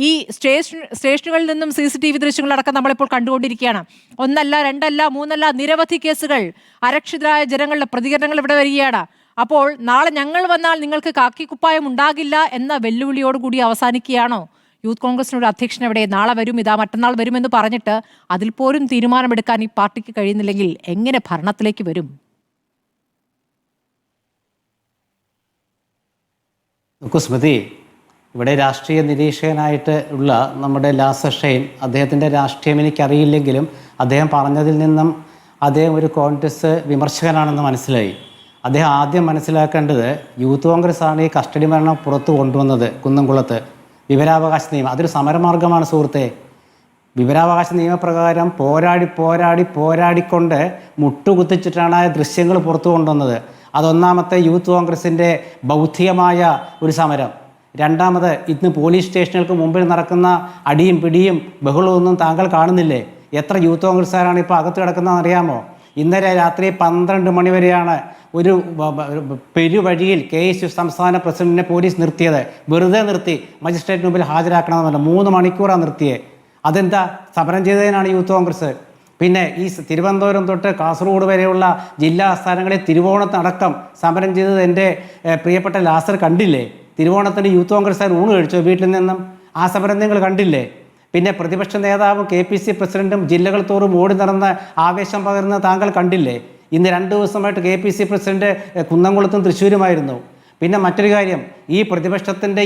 ഈ സ്റ്റേഷനുകളിൽ നിന്നും CCTV ദൃശ്യങ്ങളടക്കം നമ്മളിപ്പോൾ കണ്ടുകൊണ്ടിരിക്കുകയാണ്. ഒന്നല്ല, രണ്ടല്ല, മൂന്നല്ല, നിരവധി കേസുകൾ, അരക്ഷിതരായ ജനങ്ങളുടെ പ്രതികരണങ്ങൾ ഇവിടെ വരികയാണ്. അപ്പോൾ നാളെ ഞങ്ങൾ വന്നാൽ നിങ്ങൾക്ക് കാക്കിക്കുപ്പായം ഉണ്ടാകില്ല എന്ന വെല്ലുവിളിയോടുകൂടി അവസാനിക്കുകയാണോ? യൂത്ത് കോൺഗ്രസിനൊരു അധ്യക്ഷൻ എവിടെ? നാളെ വരും, ഇതാ മറ്റന്നാൾ വരുമെന്ന് പറഞ്ഞിട്ട് അതിൽ പോലും തീരുമാനമെടുക്കാൻ ഈ പാർട്ടിക്ക് കഴിയുന്നില്ലെങ്കിൽ എങ്ങനെ ഭരണത്തിലേക്ക് വരും? നോക്കൂ സ്മൃതി, ഇവിടെ രാഷ്ട്രീയ നിരീക്ഷകനായിട്ട് ഉള്ള നമ്മുടെ ലാസർ ഷൈൻ, അദ്ദേഹത്തിൻ്റെ രാഷ്ട്രീയം എനിക്കറിയില്ലെങ്കിലും അദ്ദേഹം പറഞ്ഞതിൽ നിന്നും അദ്ദേഹം ഒരു കോൺഗ്രസ് വിമർശകനാണെന്ന് മനസ്സിലായി. അദ്ദേഹം ആദ്യം മനസ്സിലാക്കേണ്ടത് യൂത്ത് കോൺഗ്രസ് ആണ് ഈ കസ്റ്റഡി മരണം പുറത്തു കൊണ്ടുവന്നത്. കുന്നംകുളത്ത് വിവരാവകാശ നിയമം അതൊരു സമരമാർഗമാണ് സുഹൃത്തെ. വിവരാവകാശ നിയമപ്രകാരം പോരാടിക്കൊണ്ട് മുട്ടുകുത്തിച്ചിട്ടാണ് ആ ദൃശ്യങ്ങൾ പുറത്തു കൊണ്ടുവന്നത്. അതൊന്നാമത്തെ യൂത്ത് കോൺഗ്രസിൻ്റെ ബൗദ്ധികമായ ഒരു സമരം. രണ്ടാമത് ഇന്ന് പോലീസ് സ്റ്റേഷനുകൾക്ക് മുമ്പിൽ നടക്കുന്ന അടിയും പിടിയും ബഹളമൊന്നും താങ്കൾ കാണുന്നില്ലേ? എത്ര യൂത്ത് കോൺഗ്രസ്സുകാരാണ് ഇപ്പോൾ അകത്ത് കിടക്കുന്നതെന്ന് അറിയാമോ? ഇന്നലെ രാത്രി 12 മണി വരെയാണ് ഒരു പെരുവഴിയിൽ KSU സംസ്ഥാന പ്രസിഡന്റിനെ പോലീസ് നിർത്തിയത്. വെറുതെ നിർത്തി, മജിസ്ട്രേറ്റിന് മുമ്പിൽ ഹാജരാക്കണമെന്നല്ല, 3 മണിക്കൂറാണ് നിർത്തിയത്. അതെന്താ? സമരം ചെയ്തതിനാണ് യൂത്ത് കോൺഗ്രസ്. പിന്നെ ഈ തിരുവനന്തപുരം തൊട്ട് കാസർഗോഡ് വരെയുള്ള ജില്ലാ ആസ്ഥാനങ്ങളിൽ തിരുവോണത്തടക്കം സമരം ചെയ്തത് എൻ്റെ പ്രിയപ്പെട്ട ലാസർ കണ്ടില്ലേ? തിരുവോണത്തിന് യൂത്ത് കോൺഗ്രസ്സുകാർ ഊണ് കഴിച്ചോ വീട്ടിൽ നിന്നും? ആ സമരം നിങ്ങൾ കണ്ടില്ലേ? പിന്നെ പ്രതിപക്ഷ നേതാവും KPC പ്രസിഡന്റും ജില്ലകൾ തോറും ഓടി നടന്ന് ആവേശം പകർന്ന് താങ്കൾ കണ്ടില്ലേ? ഇന്ന് 2 ദിവസമായിട്ട് KPC പ്രസിഡന്റ് കുന്നംകുളത്തും തൃശ്ശൂരുമായിരുന്നു. പിന്നെ മറ്റൊരു കാര്യം, ഈ പ്രതിപക്ഷത്തിൻ്റെ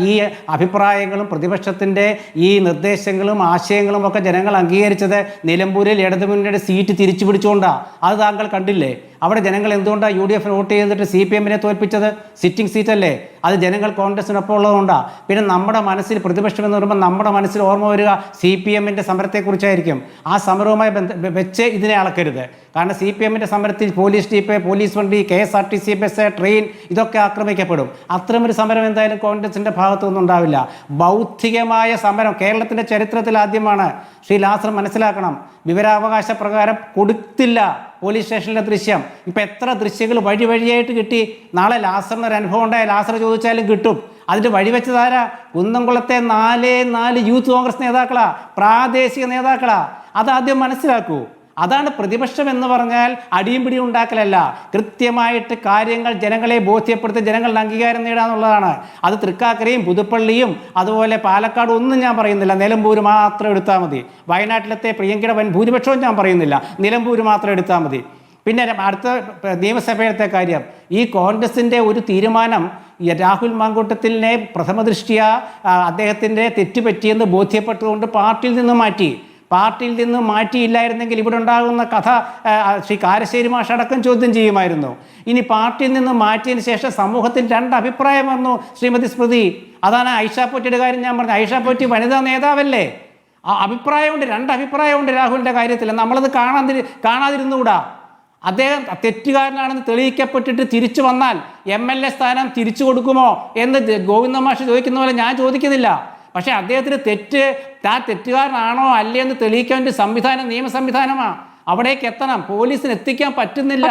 ഈ അഭിപ്രായങ്ങളും പ്രതിപക്ഷത്തിൻ്റെ ഈ നിർദ്ദേശങ്ങളും ആശയങ്ങളും ഒക്കെ ജനങ്ങൾ അംഗീകരിച്ചത് നിലമ്പൂരിൽ ഇടതുമുന്നണിയുടെ സീറ്റ് തിരിച്ചു പിടിച്ചുകൊണ്ടാണ്. അത് താങ്കൾ കണ്ടില്ലേ? അവിടെ ജനങ്ങൾ എന്തുകൊണ്ടാണ് UDF വോട്ട് ചെയ്തിട്ട് CPM-നെ തോൽപ്പിച്ചത്? സിറ്റിംഗ് സീറ്റല്ലേ? അത് ജനങ്ങൾ കോൺഗ്രസിനൊപ്പം ഉള്ളതുകൊണ്ടാണ്. പിന്നെ നമ്മുടെ മനസ്സിൽ പ്രതിപക്ഷം എന്ന് പറയുമ്പോൾ നമ്മുടെ മനസ്സിൽ ഓർമ്മ വരിക CPM-ന്റെ സമരത്തെക്കുറിച്ചായിരിക്കും. ആ സമരവുമായി വെച്ച് ഇതിനെ അളക്കരുത്. കാരണം CPM-ന്റെ സമരത്തിൽ പോലീസ് ജീപ്പ്, പോലീസ് വണ്ടി, KSRTC ബസ്, ട്രെയിൻ ഇതൊക്കെ ആക്രമിക്കപ്പെടും. അത്തരമൊരു സമരം എന്തായാലും കോൺഗ്രസിൻ്റെ ഭാഗത്തുനിന്നും ഉണ്ടാവില്ല. ബൗദ്ധികമായ സമരം കേരളത്തിൻ്റെ ചരിത്രത്തിൽ ആദ്യമാണ്. ശ്രീ ലാസർ മനസ്സിലാക്കണം, വിവരാവകാശ പ്രകാരം കൊടുത്തില്ല പോലീസ് സ്റ്റേഷനിലെ ദൃശ്യം. ഇപ്പം എത്ര ദൃശ്യങ്ങൾ വഴിയായിട്ട് കിട്ടി. നാളെ ലാസറിന് ഒരു അനുഭവം ഉണ്ടായ ലാസർ ചോദിച്ചാലും കിട്ടും. അതിൻ്റെ വഴിവെച്ചതാരാ? കുന്നംകുളത്തെ 4 യൂത്ത് കോൺഗ്രസ് നേതാക്കളാ, പ്രാദേശിക നേതാക്കളാ. അതാദ്യം മനസ്സിലാക്കൂ. അതാണ് പ്രതിപക്ഷം എന്ന് പറഞ്ഞാൽ അടിയും പിടിയും ഉണ്ടാക്കലല്ല, കൃത്യമായിട്ട് കാര്യങ്ങൾ ജനങ്ങളെ ബോധ്യപ്പെടുത്തി ജനങ്ങളുടെ അംഗീകാരം നേടാന്നുള്ളതാണ്. അത് തൃക്കാക്കരയും പുതുപ്പള്ളിയും അതുപോലെ പാലക്കാട് ഒന്നും ഞാൻ പറയുന്നില്ല, നിലമ്പൂർ മാത്രം എടുത്താൽ മതി. വയനാട്ടിലത്തെ പ്രിയങ്കയുടെ വൻ ഭൂരിപക്ഷവും ഞാൻ പറയുന്നില്ല, നിലമ്പൂർ മാത്രം എടുത്താൽ മതി. പിന്നെ അടുത്ത നിയമസഭയിലത്തെ കാര്യം, ഈ കോൺഗ്രസിൻ്റെ ഒരു തീരുമാനം രാഹുൽ മാങ്കൂട്ടത്തിലിനെ പ്രഥമ ദൃഷ്ടിയാ അദ്ദേഹത്തിൻ്റെ തെറ്റുപറ്റിയെന്ന് ബോധ്യപ്പെട്ടുകൊണ്ട് പാർട്ടിയിൽ നിന്ന് മാറ്റിയില്ലായിരുന്നെങ്കിൽ ഇവിടെ ഉണ്ടാകുന്ന കഥ ശ്രീ കാരശ്ശേരി മാഷ് അടക്കം ചോദ്യം ചെയ്യുമായിരുന്നു. ഇനി പാർട്ടിയിൽ നിന്ന് മാറ്റിയതിന് ശേഷം സമൂഹത്തിൽ 2 അഭിപ്രായം വന്നു ശ്രീമതി സ്മൃതി. അതാണ് ഐഷ പോറ്റിയുടെ കാര്യം ഞാൻ പറഞ്ഞത്. ഐഷ പോറ്റി വനിതാ നേതാവല്ലേ? ആ അഭിപ്രായമുണ്ട്, 2 അഭിപ്രായമുണ്ട് രാഹുലിൻ്റെ കാര്യത്തിൽ. നമ്മളത് കാണാതിരുന്നുകൂടാ. അദ്ദേഹം തെറ്റുകാരനാണെന്ന് തെളിയിക്കപ്പെട്ടിട്ട് തിരിച്ചു വന്നാൽ MLA സ്ഥാനം തിരിച്ചു കൊടുക്കുമോ എന്ന് ഗോവിന്ദ മാഷ് ചോദിക്കുന്ന പോലെ ഞാൻ ചോദിക്കുന്നില്ല. പക്ഷേ അദ്ദേഹത്തിന് തെറ്റുകാരനാണോ അല്ലേ എന്ന് തെളിയിക്കാൻ വേണ്ടി നിയമ സംവിധാനമാണ്. അവിടേക്ക് എത്തണം. പോലീസിന് എത്തിക്കാൻ പറ്റുന്നില്ല.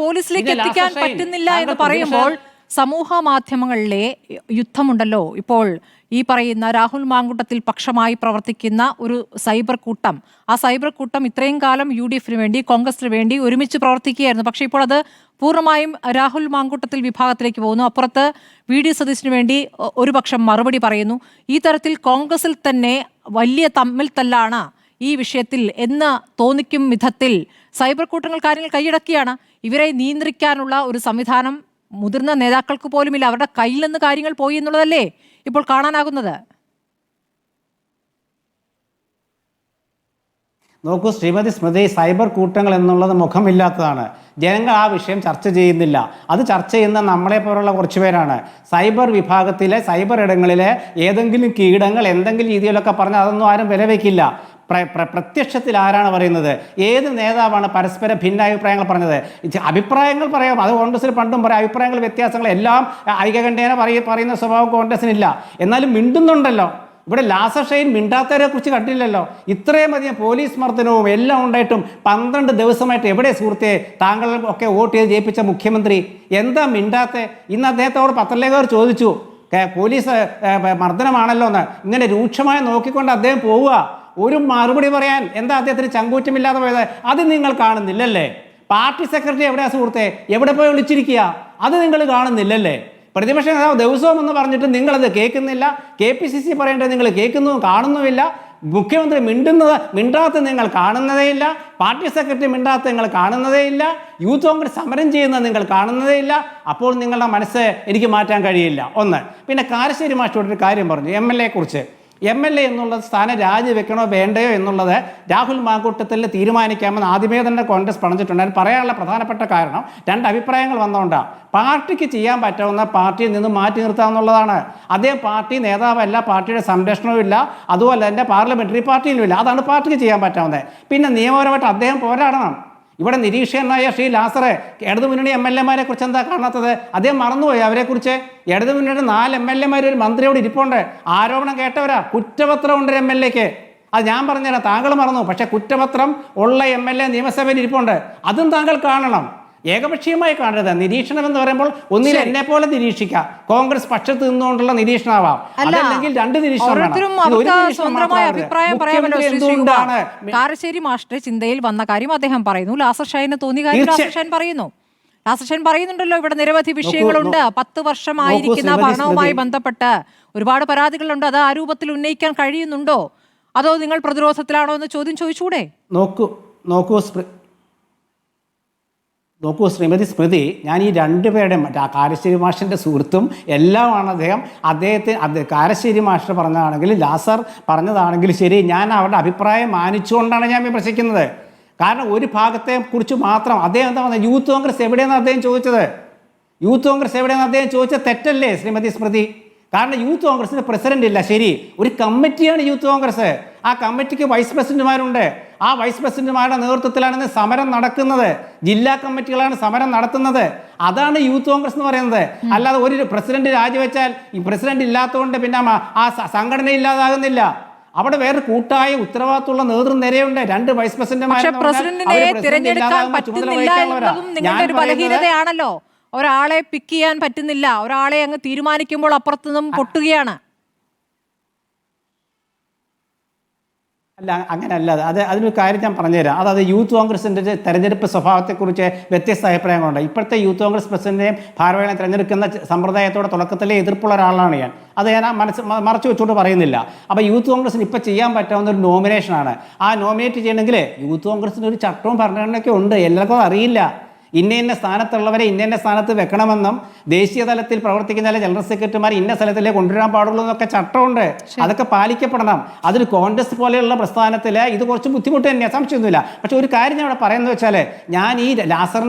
പോലീസിലേക്ക് എത്തിക്കാൻ പറ്റുന്നില്ല എന്ന് പറയുമ്പോൾ സമൂഹ മാധ്യമങ്ങളിലെ യുദ്ധമുണ്ടല്ലോ. ഇപ്പോൾ ഈ പറയുന്ന രാഹുൽ മാങ്കൂട്ടത്തിൽ പക്ഷമായി പ്രവർത്തിക്കുന്ന ഒരു സൈബർ കൂട്ടം, ആ സൈബർ കൂട്ടം ഇത്രയും കാലം UDF-ന് വേണ്ടി, കോൺഗ്രസിന് വേണ്ടി ഒരുമിച്ച് പ്രവർത്തിക്കുകയായിരുന്നു. പക്ഷേ ഇപ്പോൾ അത് പൂർണ്ണമായും രാഹുൽ മാങ്കൂട്ടത്തിൽ വിഭാഗത്തിലേക്ക് പോകുന്നു. അപ്പുറത്ത് VD സതീശിന് വേണ്ടി ഒരു പക്ഷം മറുപടി പറയുന്നു. ഈ തരത്തിൽ കോൺഗ്രസിൽ തന്നെ വലിയ തമ്മിൽ തല്ലാണ് ഈ വിഷയത്തിൽ എന്ന് തോന്നിക്കും വിധത്തിൽ സൈബർ കൂട്ടങ്ങൾ കാര്യങ്ങൾ കൈയടക്കിയാണ്. ഇവരെ നിയന്ത്രിക്കാനുള്ള ഒരു സംവിധാനം മുതിർന്ന നേതാക്കൾക്ക് പോലുമില്ല. അവരുടെ കയ്യിൽ നിന്ന് കാര്യങ്ങൾ പോയി എന്നുള്ളതല്ലേ ഇപ്പോൾ കാണാനാകുന്നത്. നോക്കൂ ശ്രീമതി സ്മൃതി, സൈബർ കൂട്ടങ്ങൾ എന്നുള്ളത് മുഖമില്ലാത്തതാണ്. ജനങ്ങൾ ആ വിഷയം ചർച്ച ചെയ്യുന്നില്ല. അത് ചർച്ച ചെയ്യുന്ന നമ്മളെ പോലുള്ള കുറച്ച് പേരാണ്. സൈബർ വിഭാഗത്തിലെ സൈബർ ഇടങ്ങളിലെ ഏതെങ്കിലും കീടങ്ങൾ എന്തെങ്കിലും രീതിയിലൊക്കെ പറഞ്ഞാൽ അതൊന്നും ആരും വിലവെക്കില്ല. പ്രത്യക്ഷത്തിൽ ആരാണ് പറയുന്നത്? ഏത് നേതാവാണ് പരസ്പര ഭിന്നാഭിപ്രായങ്ങൾ പറഞ്ഞത്? അഭിപ്രായങ്ങൾ പറയാം, അത് കോൺഗ്രസിൽ പണ്ടും പറയാം. അഭിപ്രായങ്ങൾ വ്യത്യാസങ്ങൾ എല്ലാം ഐകകണ്ഠേന പറയുന്ന സ്വഭാവം കോൺഗ്രസിനില്ല. എന്നാലും മിണ്ടുന്നുണ്ടല്ലോ. ഇവിടെ ലാസർ ഷൈൻ മിണ്ടാത്തവരെ കുറിച്ച് കണ്ടില്ലല്ലോ. ഇത്രയും അധികം പോലീസ് മർദ്ദനവും എല്ലാം ഉണ്ടായിട്ടും 12 ദിവസമായിട്ട് എവിടെ സുഹൃത്തെ താങ്കൾ ഒക്കെ വോട്ട് ചെയ്ത് ജയിപ്പിച്ച മുഖ്യമന്ത്രി എന്താ മിണ്ടാത്തെ? ഇന്ന് അദ്ദേഹത്തോട് പത്രലേഖകർ ചോദിച്ചു, പോലീസ് മർദ്ദനമാണല്ലോ എന്ന്. ഇങ്ങനെ രൂക്ഷമായി നോക്കിക്കൊണ്ട് അദ്ദേഹം പോവുക. ഒരു മറുപടി പറയാൻ എന്താ അദ്ദേഹത്തിന് ചങ്കൂറ്റമില്ലാതെ പോയത്? അത് നിങ്ങൾ കാണുന്നില്ലല്ലേ? പാർട്ടി സെക്രട്ടറി എവിടെയാ സുഹൃത്തെ? എവിടെ പോയി വിളിച്ചിരിക്കുക? അത് നിങ്ങൾ കാണുന്നില്ലല്ലേ? പ്രതിപക്ഷ നേതാവ് ദിവസവും എന്ന് പറഞ്ഞിട്ട് നിങ്ങളത് കേൾക്കുന്നില്ല. KPCC പറയേണ്ടത് നിങ്ങൾ കേൾക്കുന്നതും കാണുന്നുമില്ല. മുഖ്യമന്ത്രി മിണ്ടാത്ത നിങ്ങൾ കാണുന്നതേയില്ല. പാർട്ടി സെക്രട്ടറി മിണ്ടാത്ത നിങ്ങൾ കാണുന്നതേയില്ല. യൂത്ത് കോൺഗ്രസ് സമരം ചെയ്യുന്നത് നിങ്ങൾ കാണുന്നതേയില്ല. അപ്പോൾ നിങ്ങളുടെ മനസ്സ് എനിക്ക് മാറ്റാൻ കഴിയില്ല. ഒന്ന്. പിന്നെ കാരശ്ശേരി മാസ്റ്ററോടൊരു കാര്യം പറഞ്ഞു, MLA കുറിച്ച്. MLA എന്നുള്ള സ്ഥാനം രാജിവെക്കണോ വേണ്ടയോ എന്നുള്ളത് രാഹുൽ മാങ്കൂട്ടത്തിൽ തീരുമാനിക്കാമെന്ന് ആദ്യമേ തന്നെ കോൺഗ്രസ് പറഞ്ഞിട്ടുണ്ട്. അതിന് പറയാനുള്ള പ്രധാനപ്പെട്ട കാരണം 2 അഭിപ്രായങ്ങൾ വന്നുകൊണ്ടാണ്. പാർട്ടിക്ക് ചെയ്യാൻ പറ്റാവുന്ന പാർട്ടിയിൽ നിന്ന് മാറ്റി നിർത്താമെന്നുള്ളതാണ്. അദ്ദേഹം പാർട്ടി നേതാവല്ല, പാർട്ടിയുടെ സംരക്ഷണവും ഇല്ല, അതുപോലെ തന്നെ പാർലമെന്ററി പാർട്ടിയിലും ഇല്ല. അതാണ് പാർട്ടിക്ക് ചെയ്യാൻ പറ്റാവുന്നത്. പിന്നെ നിയമപരമായിട്ട് അദ്ദേഹം പോരാടണം. ഇവിടെ നിരീക്ഷകനായ ശ്രീ ലാസറെ ഇടതുമുന്നണി MLA-മാരെ കുറിച്ച് എന്താ കാണാത്തത്? അദ്ദേഹം മറന്നുപോയി അവരെക്കുറിച്ച്. ഇടതുമുന്നണിയുടെ 4 MLA-മാർ ഒരു മന്ത്രിയോട് ഇരിപ്പുണ്ട്. ആരോപണം കേട്ടവരാ. കുറ്റപത്രം ഉണ്ട് MLA-ക്ക്. അത് ഞാൻ പറഞ്ഞുതരാം, താങ്കൾ മറന്നു. പക്ഷെ കുറ്റപത്രം ഉള്ള MLA നിയമസഭയിൽ ഇരിപ്പുണ്ട്. അതും താങ്കൾ കാണണം. ഏകപക്ഷീയമായി കാണരുത്. നിരീക്ഷണം എന്ന് പറയുമ്പോൾ ഒന്നിൽ എന്നെ പോലെ നിരീക്ഷിക്കാം, കോൺഗ്രസ് പക്ഷത്ത് നിന്നുകൊണ്ടുള്ള നിരീക്ഷണമാവാം, അതല്ലെങ്കിൽ 2 നിരീക്ഷണം. കാരശ്ശേരി മാസ്റ്റർ ചിന്തയിൽ വന്ന കാര്യം അദ്ദേഹം പറയുന്നു, ലാസർ ഷൈന് തോന്നിയ കാര്യം ലാസർ ഷൈൻ പറയുന്നു. ലാസർ ഷൈൻ പറയുന്നുണ്ടല്ലോ, ഇവിടെ നിരവധി വിഷയങ്ങളുണ്ട്. 10 വർഷമായിരിക്കുന്ന ഭരണവുമായി ബന്ധപ്പെട്ട് ഒരുപാട് പരാതികളുണ്ട്. അത് ആ രൂപത്തിൽ ഉന്നയിക്കാൻ കഴിയുന്നുണ്ടോ, അതോ നിങ്ങൾ പ്രതിരോധത്തിലാണോ എന്ന് ചോദ്യം ചോദിച്ചൂടെ? നോക്കൂ ശ്രീമതി സ്മൃതി, ഞാൻ ഈ 2 പേരുടെയും കാരശ്ശേരി മാഷിൻ്റെ സുഹൃത്തും എല്ലാമാണ് അദ്ദേഹം. കാരശ്ശേരി മാസ്റ്റർ പറഞ്ഞതാണെങ്കിലും ലാസർ പറഞ്ഞതാണെങ്കിലും ശരി, ഞാൻ അവരുടെ അഭിപ്രായം മാനിച്ചുകൊണ്ടാണ് ഞാൻ വിമർശിക്കുന്നത്. കാരണം ഒരു ഭാഗത്തെ കുറിച്ച് മാത്രം അദ്ദേഹം എന്താ പറഞ്ഞത്? യൂത്ത് കോൺഗ്രസ് എവിടെയെന്ന് അദ്ദേഹം ചോദിച്ചത്? യൂത്ത് കോൺഗ്രസ് എവിടെയെന്ന് അദ്ദേഹം ചോദിച്ചത് തെറ്റല്ലേ ശ്രീമതി സ്മൃതി? കാരണം യൂത്ത് കോൺഗ്രസിന് പ്രസിഡന്റ് ഇല്ല, ശരി, ഒരു കമ്മിറ്റിയാണ് യൂത്ത് കോൺഗ്രസ്. ആ കമ്മിറ്റിക്ക് വൈസ് പ്രസിഡന്റുമാരുണ്ട്. ആ വൈസ് പ്രസിഡന്റുമാരുടെ നേതൃത്വത്തിലാണ് സമരം നടക്കുന്നത്. ജില്ലാ കമ്മിറ്റികളാണ് സമരം നടത്തുന്നത്. അതാണ് യൂത്ത് കോൺഗ്രസ് എന്ന് പറയുന്നത്. അല്ലാതെ ഒരു പ്രസിഡന്റ് രാജിവെച്ചാൽ ഈ പ്രസിഡന്റ് ഇല്ലാത്തതുകൊണ്ട് പിന്നെ ആ സംഘടന ഇല്ലാതാകുന്നില്ല. അവിടെ വേറെ കൂട്ടായ ഉത്തരവാദിത്തമുള്ള നേതൃനിരയുണ്ട്. 2 വൈസ് പ്രസിഡന്റുമാരാണല്ലോ. ഒരാളെ പിക്ക് ചെയ്യാൻ പറ്റുന്നില്ല, ഒരാളെ അങ്ങ് തീരുമാനിക്കുമ്പോൾ അപ്പുറത്തുനിന്നും പൊട്ടുകയാണ്. അല്ല, അങ്ങനെയല്ല. അതിനൊരു കാര്യം ഞാൻ പറഞ്ഞുതരാം. അതായത് യൂത്ത് കോൺഗ്രസിൻ്റെ തെരഞ്ഞെടുപ്പ് സ്വഭാവത്തെക്കുറിച്ച് വ്യത്യസ്ത അഭിപ്രായങ്ങളുണ്ട്. ഇപ്പോഴത്തെ യൂത്ത് കോൺഗ്രസ് പ്രസിഡന്റിനെയും ഭാരവാഹികളെ തിരഞ്ഞെടുക്കുന്ന സമ്പ്രദായത്തോടെ തുടക്കത്തിലെ എതിർപ്പുള്ള ഒരാളാണ് ഞാൻ. അത് ഞാൻ മറച്ചു വെച്ചുകൊണ്ട് പറയുന്നില്ല. അപ്പോൾ യൂത്ത് കോൺഗ്രസിന് ഇപ്പോൾ ചെയ്യാൻ പറ്റാവുന്ന ഒരു നോമിനേഷനാണ്. ആ നോമിനേറ്റ് ചെയ്യണമെങ്കിൽ യൂത്ത് കോൺഗ്രസിന് ഒരു ചട്ടവും ഭരണഘടനയൊക്കെ ഉണ്ട്. എല്ലാവർക്കും അറിയില്ല. ഇന്ന സ്ഥാനത്തുള്ളവരെ ഇന്ന സ്ഥാനത്ത് വെക്കണമെന്നും ദേശീയ തലത്തിൽ പ്രവർത്തിക്കുന്ന ജനറൽ സെക്രട്ടറിമാർ ഇന്ന സ്ഥലത്തിലേ കൊണ്ടുവരാൻ പാടുള്ളൂ എന്നൊക്കെ ചട്ടമുണ്ട്. അതൊക്കെ പാലിക്കപ്പെടണം. അതിന് കോൺഗ്രസ് പോലെയുള്ള പ്രസ്ഥാനത്തിൽ ഇത് കുറച്ച് ബുദ്ധിമുട്ട് തന്നെയാണ്, സംശയമൊന്നുമില്ല. പക്ഷെ ഒരു കാര്യം ഞാൻ ഇവിടെ പറയുന്നത് വെച്ചാൽ, ഞാൻ ഈ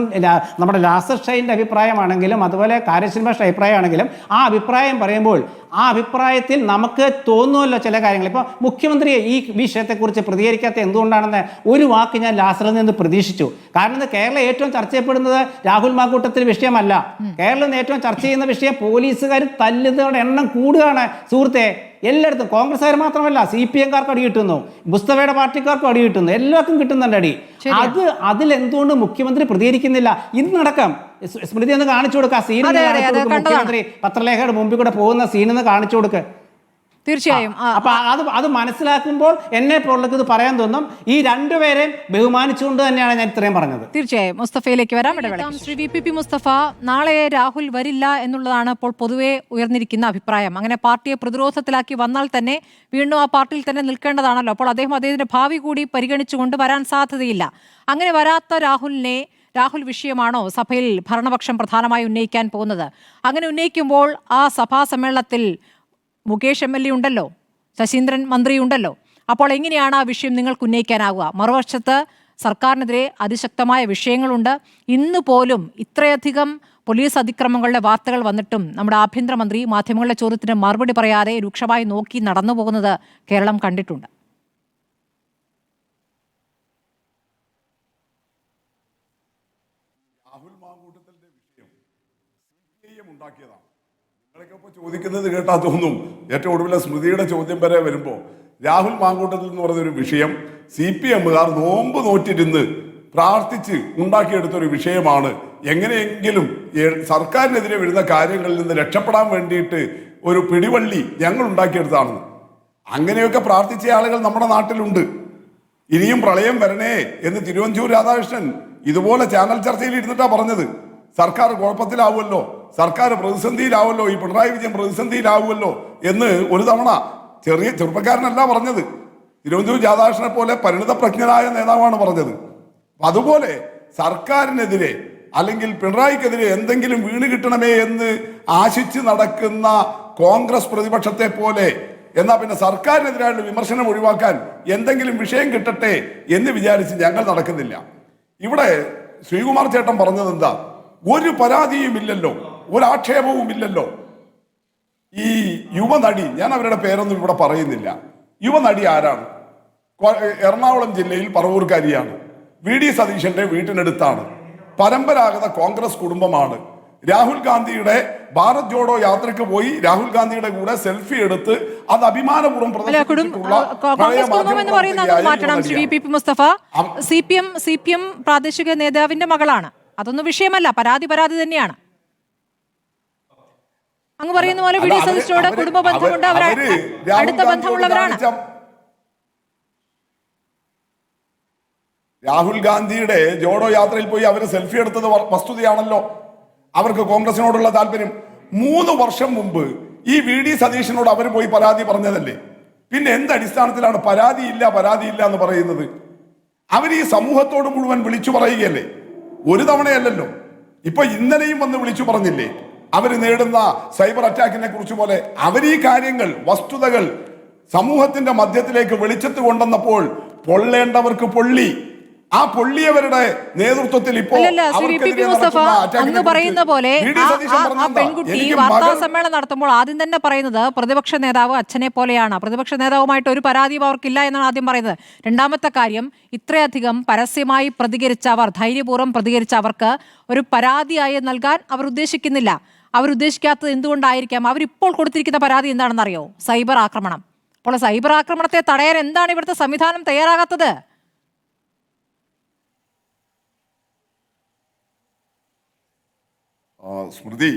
നമ്മുടെ ലാസർ ഷൈൻ്റെ അഭിപ്രായമാണെങ്കിലും അതുപോലെ കാരശ്ശേരി മാസ്റ്ററുടെ അഭിപ്രായമാണെങ്കിലും ആ അഭിപ്രായം പറയുമ്പോൾ ആ അഭിപ്രായത്തിൽ നമുക്ക് തോന്നുമല്ലോ ചില കാര്യങ്ങൾ. ഇപ്പോൾ മുഖ്യമന്ത്രി ഈ വിഷയത്തെക്കുറിച്ച് പ്രതികരിക്കാത്ത എന്തുകൊണ്ടാണെന്ന് ഒരു വാക്ക് ഞാൻ ലാസറിൽ നിന്ന് പ്രതീക്ഷിച്ചു. കാരണം കേരളം ഏറ്റവും ചർച്ച ചെയ്യപ്പെടുന്നത് രാഹുൽ മാങ്കൂട്ടത്തിന് വിഷയമല്ല. കേരളം ഏറ്റവും ചർച്ച ചെയ്യുന്ന വിഷയം പോലീസുകാർ തല്ലുന്നവരുടെ എണ്ണം കൂടുകയാണ് സുഹൃത്തെ. എല്ലായിടത്തും കോൺഗ്രസ്സുകാർ മാത്രമല്ല, CPM-കാർക്ക് അടി കിട്ടുന്നു, മുസ്തഫയുടെ പാർട്ടിക്കാർക്കും അടി കിട്ടുന്നു, എല്ലാവർക്കും കിട്ടുന്നുണ്ട് അടി. അതിലെന്തുകൊണ്ട് മുഖ്യമന്ത്രി പ്രതികരിക്കുന്നില്ല? ഇന്നടക്കം സ്മൃതി ഒന്ന് കാണിച്ചു കൊടുക്കുക. സീൻ മുഖ്യമന്ത്രി പത്രലേഖയുടെ മുമ്പിൽ കൂടെ പോകുന്ന സീനെന്ന് കാണിച്ചു കൊടുക്കുക. തീർച്ചയായും. അപ്പൊ അത് മനസ്സിലാക്കുമ്പോൾ എന്നെ പോലുള്ളത് ഇത് പറയാൻ തോന്നും. ഈ 2 പേരെയും ബഹുമാനിച്ചുകൊണ്ട് തന്നെയാണ് ഞാൻ ഇത്രയും പറഞ്ഞത്. തീർച്ചയായും മുസ്തഫയിലേക്ക് വരാം. ശ്രീ VPP മുസ്തഫ, നാളെ രാഹുൽ വരില്ല എന്നുള്ളതാണ് ഇപ്പോൾ പൊതുവെ ഉയർന്നിരിക്കുന്ന അഭിപ്രായം. അങ്ങനെ പാർട്ടിയെ പ്രതിരോധത്തിലാക്കി വന്നാൽ തന്നെ വീണ്ടും ആ പാർട്ടിയിൽ തന്നെ നിൽക്കേണ്ടതാണല്ലോ. അപ്പോൾ അദ്ദേഹത്തിന്റെ ഭാവി കൂടി പരിഗണിച്ചുകൊണ്ട് വരാൻ സാധ്യതയില്ല. അങ്ങനെ വരാത്ത രാഹുൽ വിഷയമാണോ സഭയിൽ ഭരണപക്ഷം പ്രധാനമായി ഉന്നയിക്കാൻ പോകുന്നത്? അങ്ങനെ ഉന്നയിക്കുമ്പോൾ ആ സഭാ സമ്മേളനത്തിൽ മുകേഷ് MLA ഉണ്ടല്ലോ, ശശീന്ദ്രൻ മന്ത്രിയുണ്ടല്ലോ. അപ്പോൾ എങ്ങനെയാണ് ആ വിഷയം നിങ്ങൾക്ക് ഉന്നയിക്കാനാവുക? മറുവശത്ത് സർക്കാരിനെതിരെ അതിശക്തമായ വിഷയങ്ങളുണ്ട്. ഇന്ന് പോലും ഇത്രയധികം പോലീസ് അതിക്രമങ്ങളുടെ വാർത്തകൾ വന്നിട്ടും നമ്മുടെ ആഭ്യന്തരമന്ത്രി മാധ്യമങ്ങളുടെ ചോദ്യത്തിന് മറുപടി പറയാതെ രൂക്ഷമായി നോക്കി നടന്നു പോകുന്നത് കേരളം കണ്ടിട്ടുണ്ട്. രാഹുൽ മാങ്കൂട്ടത്തിന്റെ വിഷയം CPIM ഉണ്ടാക്കിയതാണ്. ചോദിക്കുന്നത് കേട്ടാ തോന്നും ഏറ്റവും ഒടുവിലെ സ്മൃതിയുടെ ചോദ്യം വരെ വരുമ്പോൾ രാഹുൽ മാങ്കൂട്ടത്തിൽ എന്ന് പറഞ്ഞൊരു വിഷയം CPM-കാർ നോമ്പ് നോറ്റിരുന്ന് പ്രാർത്ഥിച്ച് ഉണ്ടാക്കിയെടുത്തൊരു വിഷയമാണ്. എങ്ങനെയെങ്കിലും സർക്കാരിനെതിരെ വരുന്ന കാര്യങ്ങളിൽ നിന്ന് രക്ഷപ്പെടാൻ വേണ്ടിയിട്ട് ഒരു പിടിവള്ളി ഞങ്ങൾ ഉണ്ടാക്കിയെടുത്താണെന്ന്. അങ്ങനെയൊക്കെ പ്രാർത്ഥിച്ച ആളുകൾ നമ്മുടെ നാട്ടിലുണ്ട്. ഇനിയും പ്രളയം വരണേ എന്ന് തിരുവഞ്ചൂർ രാധാകൃഷ്ണൻ ഇതുപോലെ ചാനൽ ചർച്ചയിൽ ഇരുന്നിട്ടാ പറഞ്ഞത്. സർക്കാർ കുഴപ്പത്തിലാവുമല്ലോ, സർക്കാർ പ്രതിസന്ധിയിലാവുമല്ലോ, ഈ പിണറായി വിജയൻ പ്രതിസന്ധിയിലാവുമല്ലോ എന്ന് ഒരു തവണ. ചെറുപ്പക്കാരനല്ല പറഞ്ഞത്, തിരുവഞ്ചൂർ രാധാകൃഷ്ണനെ പോലെ പരിണിതപ്രജ്ഞനായ നേതാവാണ് പറഞ്ഞത്. അതുപോലെ സർക്കാരിനെതിരെ അല്ലെങ്കിൽ പിണറായിക്കെതിരെ എന്തെങ്കിലും വീണ് കിട്ടണമേ എന്ന് ആശിച്ച് നടക്കുന്ന കോൺഗ്രസ് പ്രതിപക്ഷത്തെ പോലെ എന്നാ പിന്നെ സർക്കാരിനെതിരായുള്ള വിമർശനം ഒഴിവാക്കാൻ എന്തെങ്കിലും വിഷയം കിട്ടട്ടെ എന്ന് വിചാരിച്ച് ഞങ്ങൾ നടക്കുന്നില്ല. ഇവിടെ ശ്രീകുമാർ ചേട്ടൻ പറഞ്ഞത് എന്താ? ഒരു പരാതിയും ഇല്ലല്ലോ, ഒരു ആക്ഷേപവും ഇല്ലല്ലോ. ഈ യുവനടി, ഞാൻ അവരുടെ പേരൊന്നും ഇവിടെ പറയുന്നില്ല, യുവനടി ആരാണ്? എറണാകുളം ജില്ലയിൽ പറവൂർക്കാരിയാണ്, VD സതീശന്റെ വീട്ടിനടുത്താണ്, പരമ്പരാഗത കോൺഗ്രസ് കുടുംബമാണ്. രാഹുൽ ഗാന്ധിയുടെ ഭാരത് ജോഡോ യാത്രയ്ക്ക് പോയി രാഹുൽ ഗാന്ധിയുടെ കൂടെ സെൽഫി എടുത്ത് അത് അഭിമാനപൂർവ്വം മുസ്തഫ CPM പ്രാദേശിക നേതാവിന്റെ മകളാണ്. അതൊന്നും വിഷയമല്ല, പരാതി തന്നെയാണ്. അങ്ങ് പറയുന്ന പോലെ VD സതീശനോട് കുടുംബ ബന്ധമുണ്ട്, അവർ അടുത്ത ബന്ധമുള്ളവരാണ്. രാഹുൽ ഗാന്ധിയുടെ ജോഡോ യാത്രയിൽ പോയി അവർ സെൽഫി എടുത്തത് വസ്തുതയാണല്ലോ. അവർക്ക് കോൺഗ്രസിനോടുള്ള താല്പര്യം. 3 വർഷം മുമ്പ് ഈ VD സതീശനോട് അവർ പോയി പരാതി പറഞ്ഞതല്ലേ? പിന്നെ എന്ത് അടിസ്ഥാനത്തിലാണ് പരാതിയില്ല എന്ന് പറയുന്നത്? അവർ ഈ സമൂഹത്തോട് മുഴുവൻ വിളിച്ചു പറയുകയല്ലേ, ഒരു തവണയല്ലല്ലോ. ഇപ്പൊ ഇന്നലെയും വന്ന് വിളിച്ചു പറഞ്ഞില്ലേ അവർ നേടുന്ന സൈബർ അറ്റാക്കിനെ കുറിച്ച് പോലെ? അവർ ഈ കാര്യങ്ങൾ, വസ്തുതകൾ സമൂഹത്തിന്റെ മധ്യത്തിലേക്ക് വെളിച്ചത്ത് കൊണ്ടുവന്നപ്പോൾ പൊള്ളേണ്ടവർക്ക് പൊള്ളി. ആ പൊള്ളിയവരുടെ നേതൃത്വത്തിൽ ഇപ്പോൾ അങ്ങ് പറയുന്ന പോലെ ആ പെൺകുട്ടി വാർത്താ സമ്മേളനം നടത്തുമ്പോൾ ആദ്യം തന്നെ പറയുന്നത് പ്രതിപക്ഷ നേതാവ് അച്ഛനെ പോലെയാണ്, പ്രതിപക്ഷ നേതാവുമായിട്ട് ഒരു പരാതിയും അവർക്കില്ല എന്നാണ് ആദ്യം പറയുന്നത്. രണ്ടാമത്തെ കാര്യം, ഇത്രയധികം പരസ്യമായി പ്രതികരിച്ചവർ, ധൈര്യപൂർവ്വം പ്രതികരിച്ചവർക്ക് ഒരു പരാതിയായി നൽകാൻ അവർ ഉദ്ദേശിക്കുന്നില്ല. അവരുദ്ദേശിക്കാത്തത് എന്തുകൊണ്ടായിരിക്കാം? അവരിപ്പോൾ കൊടുത്തിരിക്കുന്ന പരാതി എന്താണെന്നറിയോ? സൈബർ ആക്രമണം. അപ്പോൾ സൈബർ ആക്രമണത്തെ തടയാൻ എന്താണ് ഇവിടുത്തെ സംവിധാനം തയ്യാറാകാത്തത്? സ്മൃതി,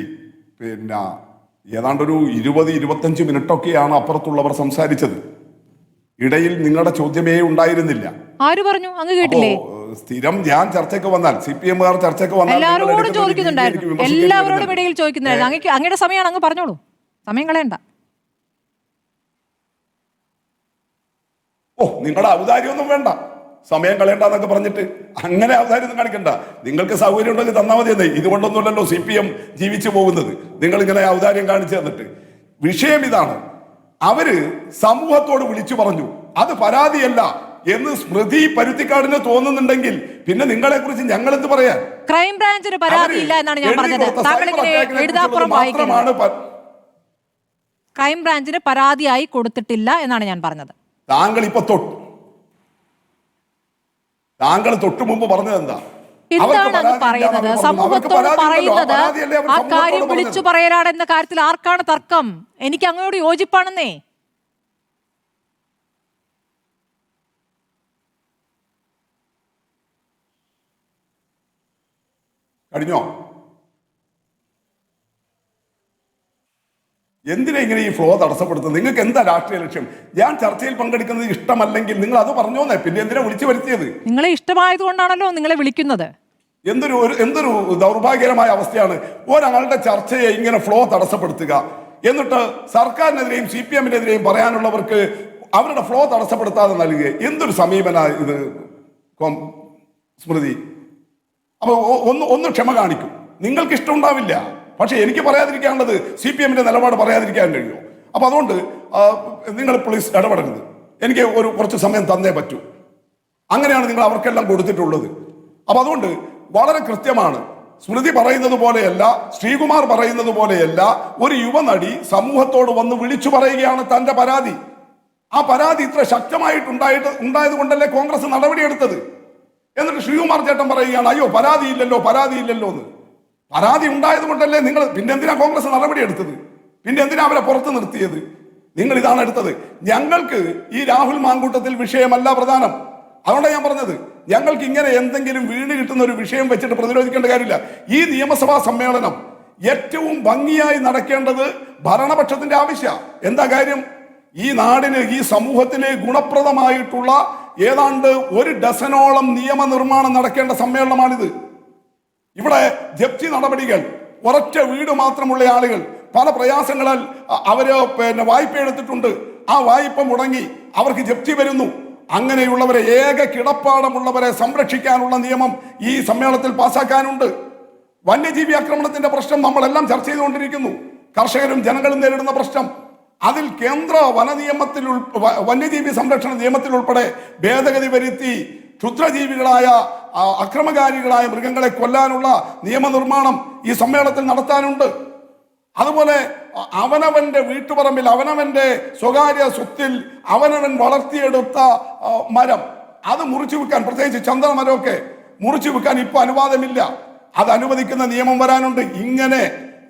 പിന്നെ ഏതാണ്ടൊരു 20-25 മിനിറ്റൊക്കെയാണ് അപ്പുറത്തുള്ളവർ സംസാരിച്ചത്. ഇടയിൽ നിങ്ങളുടെ ചോദ്യമേ ഉണ്ടായിരുന്നില്ല. ആര് പറഞ്ഞു? അങ്ങ് കേട്ടില്ലേ? സ്ഥിരം ഞാൻ ചർച്ചയ്ക്ക് വന്നാൽ, CPM-കാർ ചർച്ചയ്ക്ക് വന്നാൽ എല്ലാവരോടും ചോദിക്കുന്നുണ്ടായിരുന്നു, എല്ലാവരോടും ഇടയിൽ ചോദിക്കുന്നുണ്ടായിരുന്നു. അങ്ങയുടെ സമയമാണ്, അങ്ങ് പറഞ്ഞോളൂ, സമയം കളയണ്ട. നിങ്ങളുടെ ഔദാര്യമൊന്നും വേണ്ട, സമയം കളയണ്ടെന്നൊക്കെ പറഞ്ഞിട്ട് അങ്ങനെ ഔദാര്യമൊന്നും കാണിക്കണ്ട. നിങ്ങൾക്ക് സൗകര്യം ഉണ്ടെങ്കിൽ തന്നാൽ മതി എന്നേ. ഇതുകൊണ്ടൊന്നുമല്ലല്ലോ CPM ജീവിച്ചു പോകുന്നത്, നിങ്ങളിങ്ങനെ ഔദാര്യം കാണിച്ചു തന്നിട്ട്. വിഷയം ഇതാണ്, അവര് സമൂഹത്തോട് വിളിച്ചു പറഞ്ഞു അത് പരാതിയല്ല എന്ന് സ്മൃതി പരുത്തിക്കാടിന് തോന്നുന്നുണ്ടെങ്കിൽ പിന്നെ നിങ്ങളെ കുറിച്ച് ഞങ്ങൾ എന്ത് പറയാൻ? ക്രൈംബ്രാഞ്ചിന് പരാതിയില്ല എന്നാണ് ഞാൻ പറഞ്ഞത്. ക്രൈംബ്രാഞ്ചിന് പരാതിയായി കൊടുത്തിട്ടില്ല എന്നാണ് ഞാൻ പറഞ്ഞത്. താങ്കൾ തൊട്ടു മുമ്പ് പറഞ്ഞത് എന്താ? എന്താണ് പറയുന്നത്? സമൂഹത്തോട് പറയുന്നത് ആ കാര്യം വിളിച്ചു പറയലാണെന്ന കാര്യത്തിൽ ആർക്കാണ് തർക്കം? എനിക്ക് അങ്ങോട്ട് യോജിപ്പാണെന്നേ. കഴിഞ്ഞോ? എന്തിനാ ഇങ്ങനെ ഈ ഫ്ലോ തടസ്സപ്പെടുത്തുന്നത്? നിങ്ങൾക്ക് എന്താ രാഷ്ട്രീയ ലക്ഷ്യം? ഞാൻ ചർച്ചയിൽ പങ്കെടുക്കുന്നത് ഇഷ്ടമല്ലെങ്കിൽ നിങ്ങൾ അത് പറഞ്ഞോന്നേ, പിന്നെ എന്തിനാ വിളിച്ചു വരുത്തിയത്? നിങ്ങളെ ഇഷ്ടമായതുകൊണ്ടാണല്ലോ നിങ്ങളെ വിളിക്കുന്നത്. എന്തൊരു ദൗർഭാഗ്യകരമായ അവസ്ഥയാണ് ഒരാളുടെ ചർച്ചയെ ഇങ്ങനെ ഫ്ലോ തടസ്സപ്പെടുത്തുക. എന്നിട്ട് സർക്കാരിനെതിരെയും CPM-നെതിരെയും പറയാനുള്ളവർക്ക് അവരുടെ ഫ്ലോ തടസ്സപ്പെടുത്താതെ നൽകുക. എന്തൊരു സമീപന ഇത് സ്മൃതി? അപ്പൊ ഒന്ന് ക്ഷമ കാണിക്കും. നിങ്ങൾക്ക് ഇഷ്ടമുണ്ടാവില്ല, പക്ഷെ എനിക്ക് പറയാതിരിക്കാനുള്ളത് CPM-ന്റെ നിലപാട് പറയാതിരിക്കാൻ കഴിയുമോ? അപ്പൊ അതുകൊണ്ട് നിങ്ങൾ പ്ലീസ് ഇടപെടരുത്. എനിക്ക് കുറച്ച് സമയം തന്നേ പറ്റൂ. അങ്ങനെയാണ് നിങ്ങൾ അവർക്കെല്ലാം കൊടുത്തിട്ടുള്ളത്. അപ്പൊ അതുകൊണ്ട് വളരെ കൃത്യമാണ്. സ്മൃതി പറയുന്നത് പോലെയല്ല, ശ്രീകുമാർ പറയുന്നത് പോലെയല്ല, ഒരു യുവനടി സമൂഹത്തോട് വന്ന് വിളിച്ചു പറയുകയാണ് തന്റെ പരാതി. ആ പരാതി ഇത്ര ഉണ്ടായത് കൊണ്ടല്ലേ കോൺഗ്രസ് നടപടിയെടുത്തത്. എന്നിട്ട് ശ്രീകുമാർ ചേട്ടൻ പറയുകയാണ് അയ്യോ പരാതിയില്ലല്ലോ എന്ന്. പരാതി ഉണ്ടായത് കൊണ്ടല്ലേ നിങ്ങൾ പിന്നെന്തിനാ കോൺഗ്രസ് നടപടി എടുത്തത്? പിന്നെ എന്തിനാ അവരെ പുറത്ത് നിർത്തിയത്? നിങ്ങൾ ഇതാണ് എടുത്തത്. ഞങ്ങൾക്ക് ഈ രാഹുൽ മാങ്കൂട്ടത്തിൽ വിഷയമല്ല പ്രധാനം. അതുകൊണ്ടാണ് ഞാൻ പറഞ്ഞത്, ഞങ്ങൾക്ക് ഇങ്ങനെ എന്തെങ്കിലും വീണ് കിട്ടുന്ന ഒരു വിഷയം വെച്ചിട്ട് പ്രതിരോധിക്കേണ്ട കാര്യമില്ല. ഈ നിയമസഭാ സമ്മേളനം ഏറ്റവും ഭംഗിയായി നടക്കേണ്ടത് ഭരണപക്ഷത്തിന്റെ ആവശ്യം. എന്താ കാര്യം? ഈ നാടിന്, ഈ സമൂഹത്തിന് ഗുണപ്രദമായിട്ടുള്ള ഏതാണ്ട് 1 ഡസനോളം നിയമനിർമ്മാണം നടക്കേണ്ട സമ്മേളനമാണിത്. ഇവിടെ ജപ്തി നടപടികൾ, ഒരൊറ്റ വീട് മാത്രമുള്ള ആളുകൾ പല പ്രയാസങ്ങളാൽ അവര് വായ്പ എടുത്തിട്ടുണ്ട്. ആ വായ്പ മുടങ്ങി അവർക്ക് ജപ്തി വരുന്നു. അങ്ങനെയുള്ളവരെ, ഏക കിടപ്പാടമുള്ളവരെ സംരക്ഷിക്കാനുള്ള നിയമം ഈ സമ്മേളനത്തിൽ പാസ്സാക്കാനുണ്ട്. വന്യജീവി ആക്രമണത്തിന്റെ പ്രശ്നം നമ്മളെല്ലാം ചർച്ച ചെയ്തുകൊണ്ടിരിക്കുന്നു. കർഷകരും ജനങ്ങളും നേരിടുന്ന പ്രശ്നം, അതിൽ കേന്ദ്ര വന്യജീവി സംരക്ഷണ നിയമത്തിൽ ഉൾപ്പെടെ ഭേദഗതി വരുത്തി ക്ഷുദ്രജീവികളായ അക്രമകാരികളായ മൃഗങ്ങളെ കൊല്ലാനുള്ള നിയമനിർമ്മാണം ഈ സമ്മേളനത്തിൽ നടത്താനുണ്ട്. അതുപോലെ അവനവന്റെ വീട്ടുപറമ്പിൽ, അവനവന്റെ സ്വകാര്യ സ്വത്തിൽ അവനവൻ വളർത്തിയെടുത്ത മരം അത് മുറിച്ചു വെക്കാൻ, പ്രത്യേകിച്ച് ചന്ദന മരമൊക്കെ മുറിച്ചു വെക്കാൻ ഇപ്പൊ അനുവാദമില്ല. അത് അനുവദിക്കുന്ന നിയമം വരാനുണ്ട്. ഇങ്ങനെ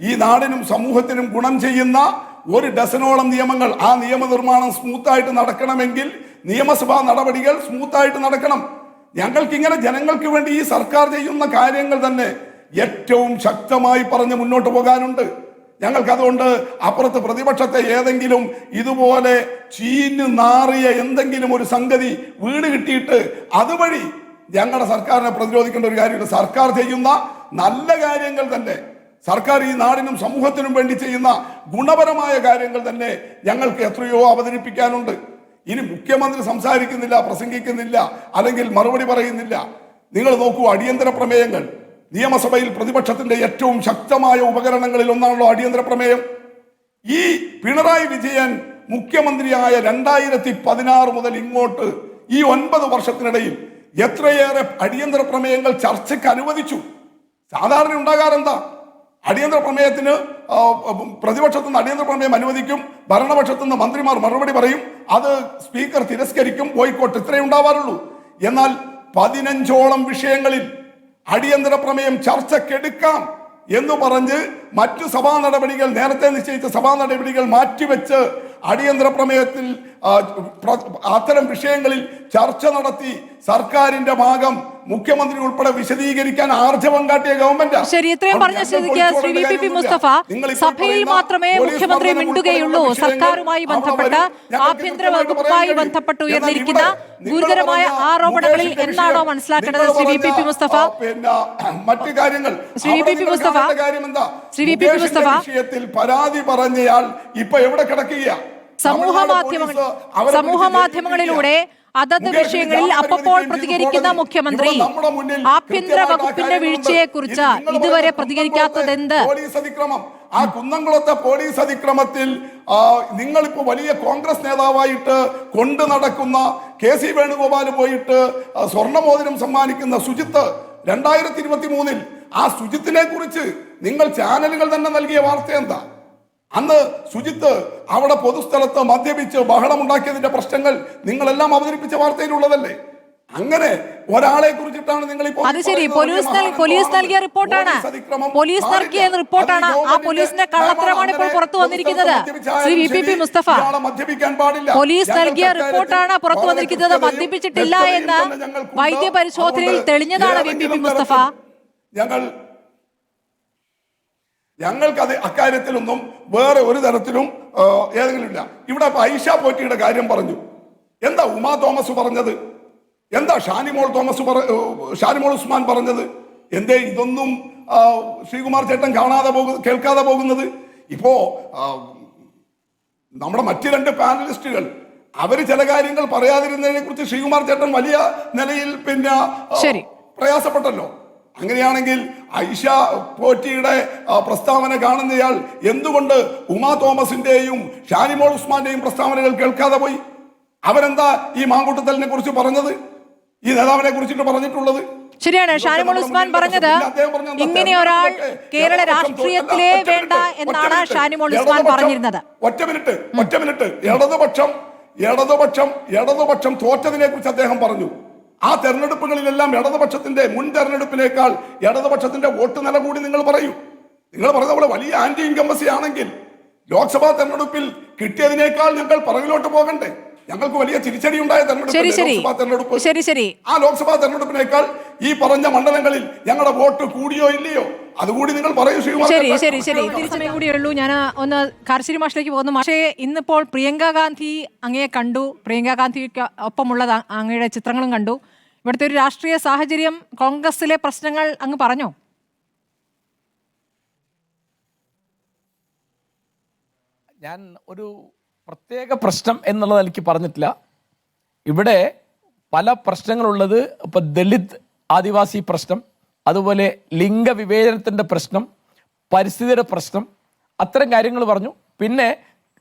ഈ നാടിനും സമൂഹത്തിനും ഗുണം ചെയ്യുന്ന 1 ഡസനോളം നിയമങ്ങൾ, ആ നിയമനിർമ്മാണം സ്മൂത്തായിട്ട് നടക്കണമെങ്കിൽ നിയമസഭാ നടപടികൾ സ്മൂത്തായിട്ട് നടക്കണം. ഞങ്ങൾക്ക് ഇങ്ങനെ ജനങ്ങൾക്ക് വേണ്ടി ഈ സർക്കാർ ചെയ്യുന്ന കാര്യങ്ങൾ തന്നെ ഏറ്റവും ശക്തമായി പറഞ്ഞ് മുന്നോട്ട് പോകാനുണ്ട്. ഞങ്ങൾക്ക് അതുകൊണ്ട് അപ്പുറത്ത് പ്രതിപക്ഷത്തെ ഏതെങ്കിലും ഇതുപോലെ ചീഞ്ഞു നാറിയ എന്തെങ്കിലും ഒരു സംഗതി വീട് കിട്ടിയിട്ട് അതുവഴി ഞങ്ങളുടെ സർക്കാരിനെ പ്രതിരോധിക്കേണ്ട ഒരു കാര്യമില്ല. സർക്കാർ ചെയ്യുന്ന നല്ല കാര്യങ്ങൾ തന്നെ, സർക്കാർ ഈ നാടിനും സമൂഹത്തിനും വേണ്ടി ചെയ്യുന്ന ഗുണപരമായ കാര്യങ്ങൾ തന്നെ ഞങ്ങൾക്ക് എത്രയോ അവതരിപ്പിക്കാനുണ്ട്. ഇനി മുഖ്യമന്ത്രി സംസാരിക്കുന്നില്ല, പ്രസംഗിക്കുന്നില്ല, അല്ലെങ്കിൽ മറുപടി പറയുന്നില്ല. നിങ്ങൾ നോക്കൂ, അടിയന്തര പ്രമേയങ്ങൾ നിയമസഭയിൽ പ്രതിപക്ഷത്തിന്റെ ഏറ്റവും ശക്തമായ ഉപകരണങ്ങളിൽ ഒന്നാണല്ലോ അടിയന്തര പ്രമേയം. ഈ പിണറായി വിജയൻ മുഖ്യമന്ത്രിയായ 2016 മുതൽ ഇങ്ങോട്ട് ഈ 9 വർഷത്തിനിടയിൽ എത്രയേറെ അടിയന്തര പ്രമേയങ്ങൾ ചർച്ചയ്ക്ക് അനുവദിച്ചു. സാധാരണ ഉണ്ടാകാറെന്താ? അടിയന്തര പ്രമേയത്തിന് പ്രതിപക്ഷത്തുനിന്ന് അടിയന്തര പ്രമേയം അനുവദിക്കും, ഭരണപക്ഷത്തുനിന്ന് മന്ത്രിമാർ മറുപടി പറയും, അത് സ്പീക്കർ തിരസ്കരിക്കും, ബോയ്ക്കോട്ട്, ഇത്രയേ ഉണ്ടാവാറുള്ളൂ. എന്നാൽ 15ഓളം വിഷയങ്ങളിൽ അടിയന്തര പ്രമേയം ചർച്ചക്കെടുക്കാം എന്ന് പറഞ്ഞ് മറ്റു സഭാ നടപടികൾ, നേരത്തെ നിശ്ചയിച്ച സഭാ നടപടികൾ മാറ്റിവെച്ച് അടിയന്തര പ്രമേയത്തിൽ അത്തരം വിഷയങ്ങളിൽ ചർച്ച നടത്തി സർക്കാരിന്റെ ഭാഗം മുഖ്യമന്ത്രി ഉൾപ്പെടെ വിശദീകരിക്കാൻ ആർജവം കാട്ടിയ ഗവൺമെന്റ്. ശരി, ഇത്രയും പറഞ്ഞ സ്ഥിതിക്ക് ശ്രീ വി.പി. മുസ്തഫ, സഭയിൽ മാത്രമേ മുഖ്യമന്ത്രി മിണ്ടുകയുള്ളൂ. സർക്കാരുമായി ബന്ധപ്പെട്ട്, ആഭ്യന്തര വകുപ്പുമായി ബന്ധപ്പെട്ട് ഉയർന്നിരിക്കുന്ന ഗുരുതരമായ ആരോപണങ്ങളിൽ എന്നാണോ മനസ്സിലാക്കേണ്ടത് ശ്രീ വി.പി. മുസ്തഫ? മറ്റു കാര്യങ്ങൾ ശ്രീ വി.പി. മുസ്തഫ, ശ്രീ വി.പി. മുസ്തഫ, വിഷയത്തിൽ പരാതി പറഞ്ഞയാൾ ഇപ്പൊ എവിടെ കിടക്കുക? സമൂഹ മാധ്യമങ്ങളിലൂടെ അതത് വിഷയങ്ങളിൽ അപ്പോൾ പ്രതികരിക്കുന്ന മുഖ്യമന്ത്രി ആഭ്യന്തര വകുപ്പിന്റെ വീഴ്ചയെക്കുറിച്ച് ഇതുവരെ പ്രതികരിക്കാത്തത് എന്ത്? പോലീസ് അതിക്രമം, ആ കുന്നംകുളത്തെ പോലീസ് അതിക്രമത്തിൽ നിങ്ങളിപ്പോ വലിയ കോൺഗ്രസ് നേതാവായിട്ട് കൊണ്ടു നടക്കുന്ന KC വേണുഗോപാൽ പോയിട്ട് സ്വർണ്ണമോതിരം സമ്മാനിക്കുന്ന സുജിത്ത് 2023 ആ സുജിത്തിനെ കുറിച്ച് നിങ്ങൾ ചാനലുകൾ തന്നെ നൽകിയ വാർത്ത എന്താ? അന്ന് സുജിത്ത് അവിടെ പൊതുസ്ഥലത്ത് മദ്യപിച്ച് ബഹളമുണ്ടാക്കിയതിന്റെ പ്രശ്നങ്ങൾ നിങ്ങളെല്ലാം അവതരിപ്പിച്ച വാർത്തയിലുള്ളതല്ലേ? അങ്ങനെ ഒരാളെ കുറിച്ചിട്ടാണ് നിങ്ങൾ ഇപ്പോൾ അത് ശരി, പോലീസ് നൽകിയ റിപ്പോർട്ടാണ്, പോലീസ് നൽകിയ റിപ്പോർട്ടാണ്. ആ പോലീസിന്റെ കള്ളത്തരമാണ് ഇപ്പോൾ പുറത്തു വന്നിരിക്കുന്നത്. ശ്രീ വി.പി. മുസ്തഫ, പോലീസ് നൽകിയ റിപ്പോർട്ടാണ് പുറത്തു വന്നിരിക്കുന്നത്. മദ്യപിച്ചിട്ടില്ല എന്ന് വൈദ്യപരിശോധനയിൽ തെളിഞ്ഞതാണ് വി.പി. മുസ്തഫ. ഞങ്ങൾക്ക് അക്കാര്യത്തിലൊന്നും വേറെ ഒരു തരത്തിലും ഏതെങ്കിലും ഇല്ല. ഇവിടെ ഐഷ പോറ്റിയുടെ കാര്യം പറഞ്ഞു. എന്താ ഉമാ തോമസ് പറഞ്ഞത്? എന്താ ഷാനിമോൾ ഉസ്മാൻ പറഞ്ഞത്? എന്തേ ഇതൊന്നും ശ്രീകുമാർ ചേട്ടൻ കേൾക്കാതെ പോകുന്നത്? ഇപ്പോ നമ്മുടെ മറ്റു 2 പാനലിസ്റ്റുകൾ അവര് ചില കാര്യങ്ങൾ പറയാതിരുന്നതിനെ കുറിച്ച് ശ്രീകുമാർ ചേട്ടൻ വലിയ നിലയിൽ പ്രയാസപ്പെട്ടല്ലോ. അങ്ങനെയാണെങ്കിൽ ഐഷ പോറ്റിയുടെ പ്രസ്താവന കാണുന്നയാൾ എന്തുകൊണ്ട് ഉമാ തോമസിന്റെയും ഷാനിമോൾ ഉസ്മാന്റെയും പ്രസ്താവനകൾ കേൾക്കാതെ പോയി? അവരെന്താ ഈ മാങ്കൂട്ടത്തലിനെ കുറിച്ച് പറഞ്ഞത്, ഈ നേതാവിനെ കുറിച്ചിട്ട് പറഞ്ഞിട്ടുള്ളത്? ശരിയാണ്, ഷാനിമോൾ ഉസ്മാൻ പറഞ്ഞത് ഇങ്ങനെ ഒരാൾ കേരള രാഷ്ട്രീയത്തിലേ വേണ്ട എന്നാണ് ഷാനിമോൾ ഉസ്മാൻ പറഞ്ഞിരുന്നത്. ഒറ്റ മിനിറ്റ് ഇടതുപക്ഷം തോറ്റതിനെ കുറിച്ച് അദ്ദേഹം പറഞ്ഞു. ആ തെരഞ്ഞെടുപ്പുകളിലെല്ലാം ഇടതുപക്ഷത്തിന്റെ മുൻ തെരഞ്ഞെടുപ്പിനേക്കാൾ ഇടതുപക്ഷത്തിന്റെ വോട്ട് നില കൂടി നിങ്ങൾ പറയൂ. നിങ്ങൾ പറഞ്ഞ പോലെ വലിയ ആന്റി ഇൻകംബൻസി ആണെങ്കിൽ ലോക്സഭാ തെരഞ്ഞെടുപ്പിൽ കിട്ടിയതിനേക്കാൾ ഞങ്ങൾ പുറകിലോട്ട് പോകണ്ടേ? ഞങ്ങൾക്ക് വലിയ തിരിച്ചടി ഉണ്ടായ ലോക്സഭാ തെരഞ്ഞെടുപ്പ്. ആ ലോക്സഭാ തെരഞ്ഞെടുപ്പിനേക്കാൾ ഈ പറഞ്ഞ മണ്ഡലങ്ങളിൽ ഞങ്ങളുടെ വോട്ട് കൂടിയോ ഇല്ലയോ അതുകൂടി നിങ്ങൾ പറയൂ. സമയം കൂടിയേ ഉള്ളൂ. ഞാൻ ഒന്ന് കാർശ്ശേരി മാഷിലേക്ക് പോകുന്നു. പക്ഷേ ഇന്നിപ്പോൾ പ്രിയങ്ക ഗാന്ധി അങ്ങയെ കണ്ടു, പ്രിയങ്ക ഗാന്ധിക്ക് ഒപ്പമുള്ള അങ്ങയുടെ ചിത്രങ്ങളും കണ്ടു. ഇവിടുത്തെ ഒരു രാഷ്ട്രീയ സാഹചര്യം, കോൺഗ്രസിലെ പ്രശ്നങ്ങൾ അങ്ങ് പറഞ്ഞോ? ഞാൻ ഒരു പ്രത്യേക പ്രശ്നം എന്നുള്ളത് എനിക്ക് പറഞ്ഞിട്ടില്ല. ഇവിടെ പല പ്രശ്നങ്ങളുള്ളത്. ഇപ്പം ദളിത് ആദിവാസി പ്രശ്നം, അതുപോലെ ലിംഗവിവേചനത്തിൻ്റെ പ്രശ്നം, പരിസ്ഥിതിയുടെ പ്രശ്നം, അത്തരം കാര്യങ്ങൾ പറഞ്ഞു. പിന്നെ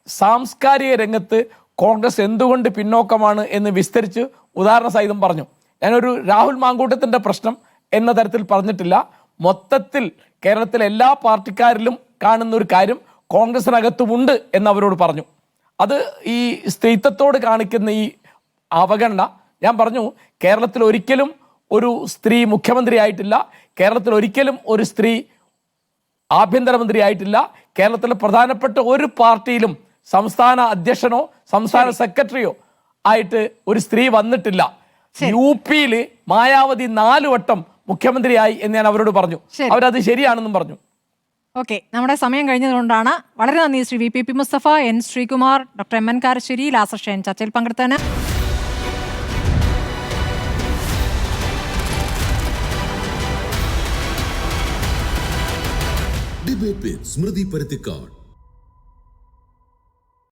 സാംസ്കാരിക രംഗത്ത് കോൺഗ്രസ് എന്തുകൊണ്ട് പിന്നോക്കമാണ് എന്ന് വിസ്തരിച്ച് ഉദാഹരണ സഹിതം പറഞ്ഞു. ഞാനൊരു രാഹുൽ മാങ്കൂട്ടത്തിൻ്റെ പ്രശ്നം എന്ന തരത്തിൽ പറഞ്ഞിട്ടില്ല. മൊത്തത്തിൽ കേരളത്തിലെ എല്ലാ പാർട്ടിക്കാരിലും കാണുന്ന ഒരു കാര്യം കോൺഗ്രസിനകത്തുമുണ്ട് എന്ന് അവരോട് പറഞ്ഞു. അത് ഈ സ്ത്രീത്വത്തോട് കാണിക്കുന്ന ഈ അവഗണന. ഞാൻ പറഞ്ഞു, കേരളത്തിൽ ഒരിക്കലും ഒരു സ്ത്രീ മുഖ്യമന്ത്രി ആയിട്ടില്ല, കേരളത്തിൽ ഒരിക്കലും ഒരു സ്ത്രീ ആഭ്യന്തരമന്ത്രി ആയിട്ടില്ല, കേരളത്തിലെ പ്രധാനപ്പെട്ട ഒരു പാർട്ടിയിലും സംസ്ഥാന അധ്യക്ഷനോ സംസ്ഥാന സെക്രട്ടറിയോ ആയിട്ട് ഒരു സ്ത്രീ വന്നിട്ടില്ല. UP-യിൽ മായാവതി 4 വട്ടം മുഖ്യമന്ത്രിയായി എന്ന് ഞാൻ അവരോട് പറഞ്ഞു. അവരത് ശരിയാണെന്നും പറഞ്ഞു. ഓക്കെ, നമ്മുടെ സമയം കഴിഞ്ഞതുകൊണ്ടാണ്. വളരെ നന്ദി Shri VPP Musthafa, N Sreekumar, doctor MN Karassery, Lazar Shine ചർച്ചയിൽ പങ്കെടുത്തതിന്. ഡിബേറ്റ് വിത്ത് സ്മൃതി പരുത്തിക്കാട്.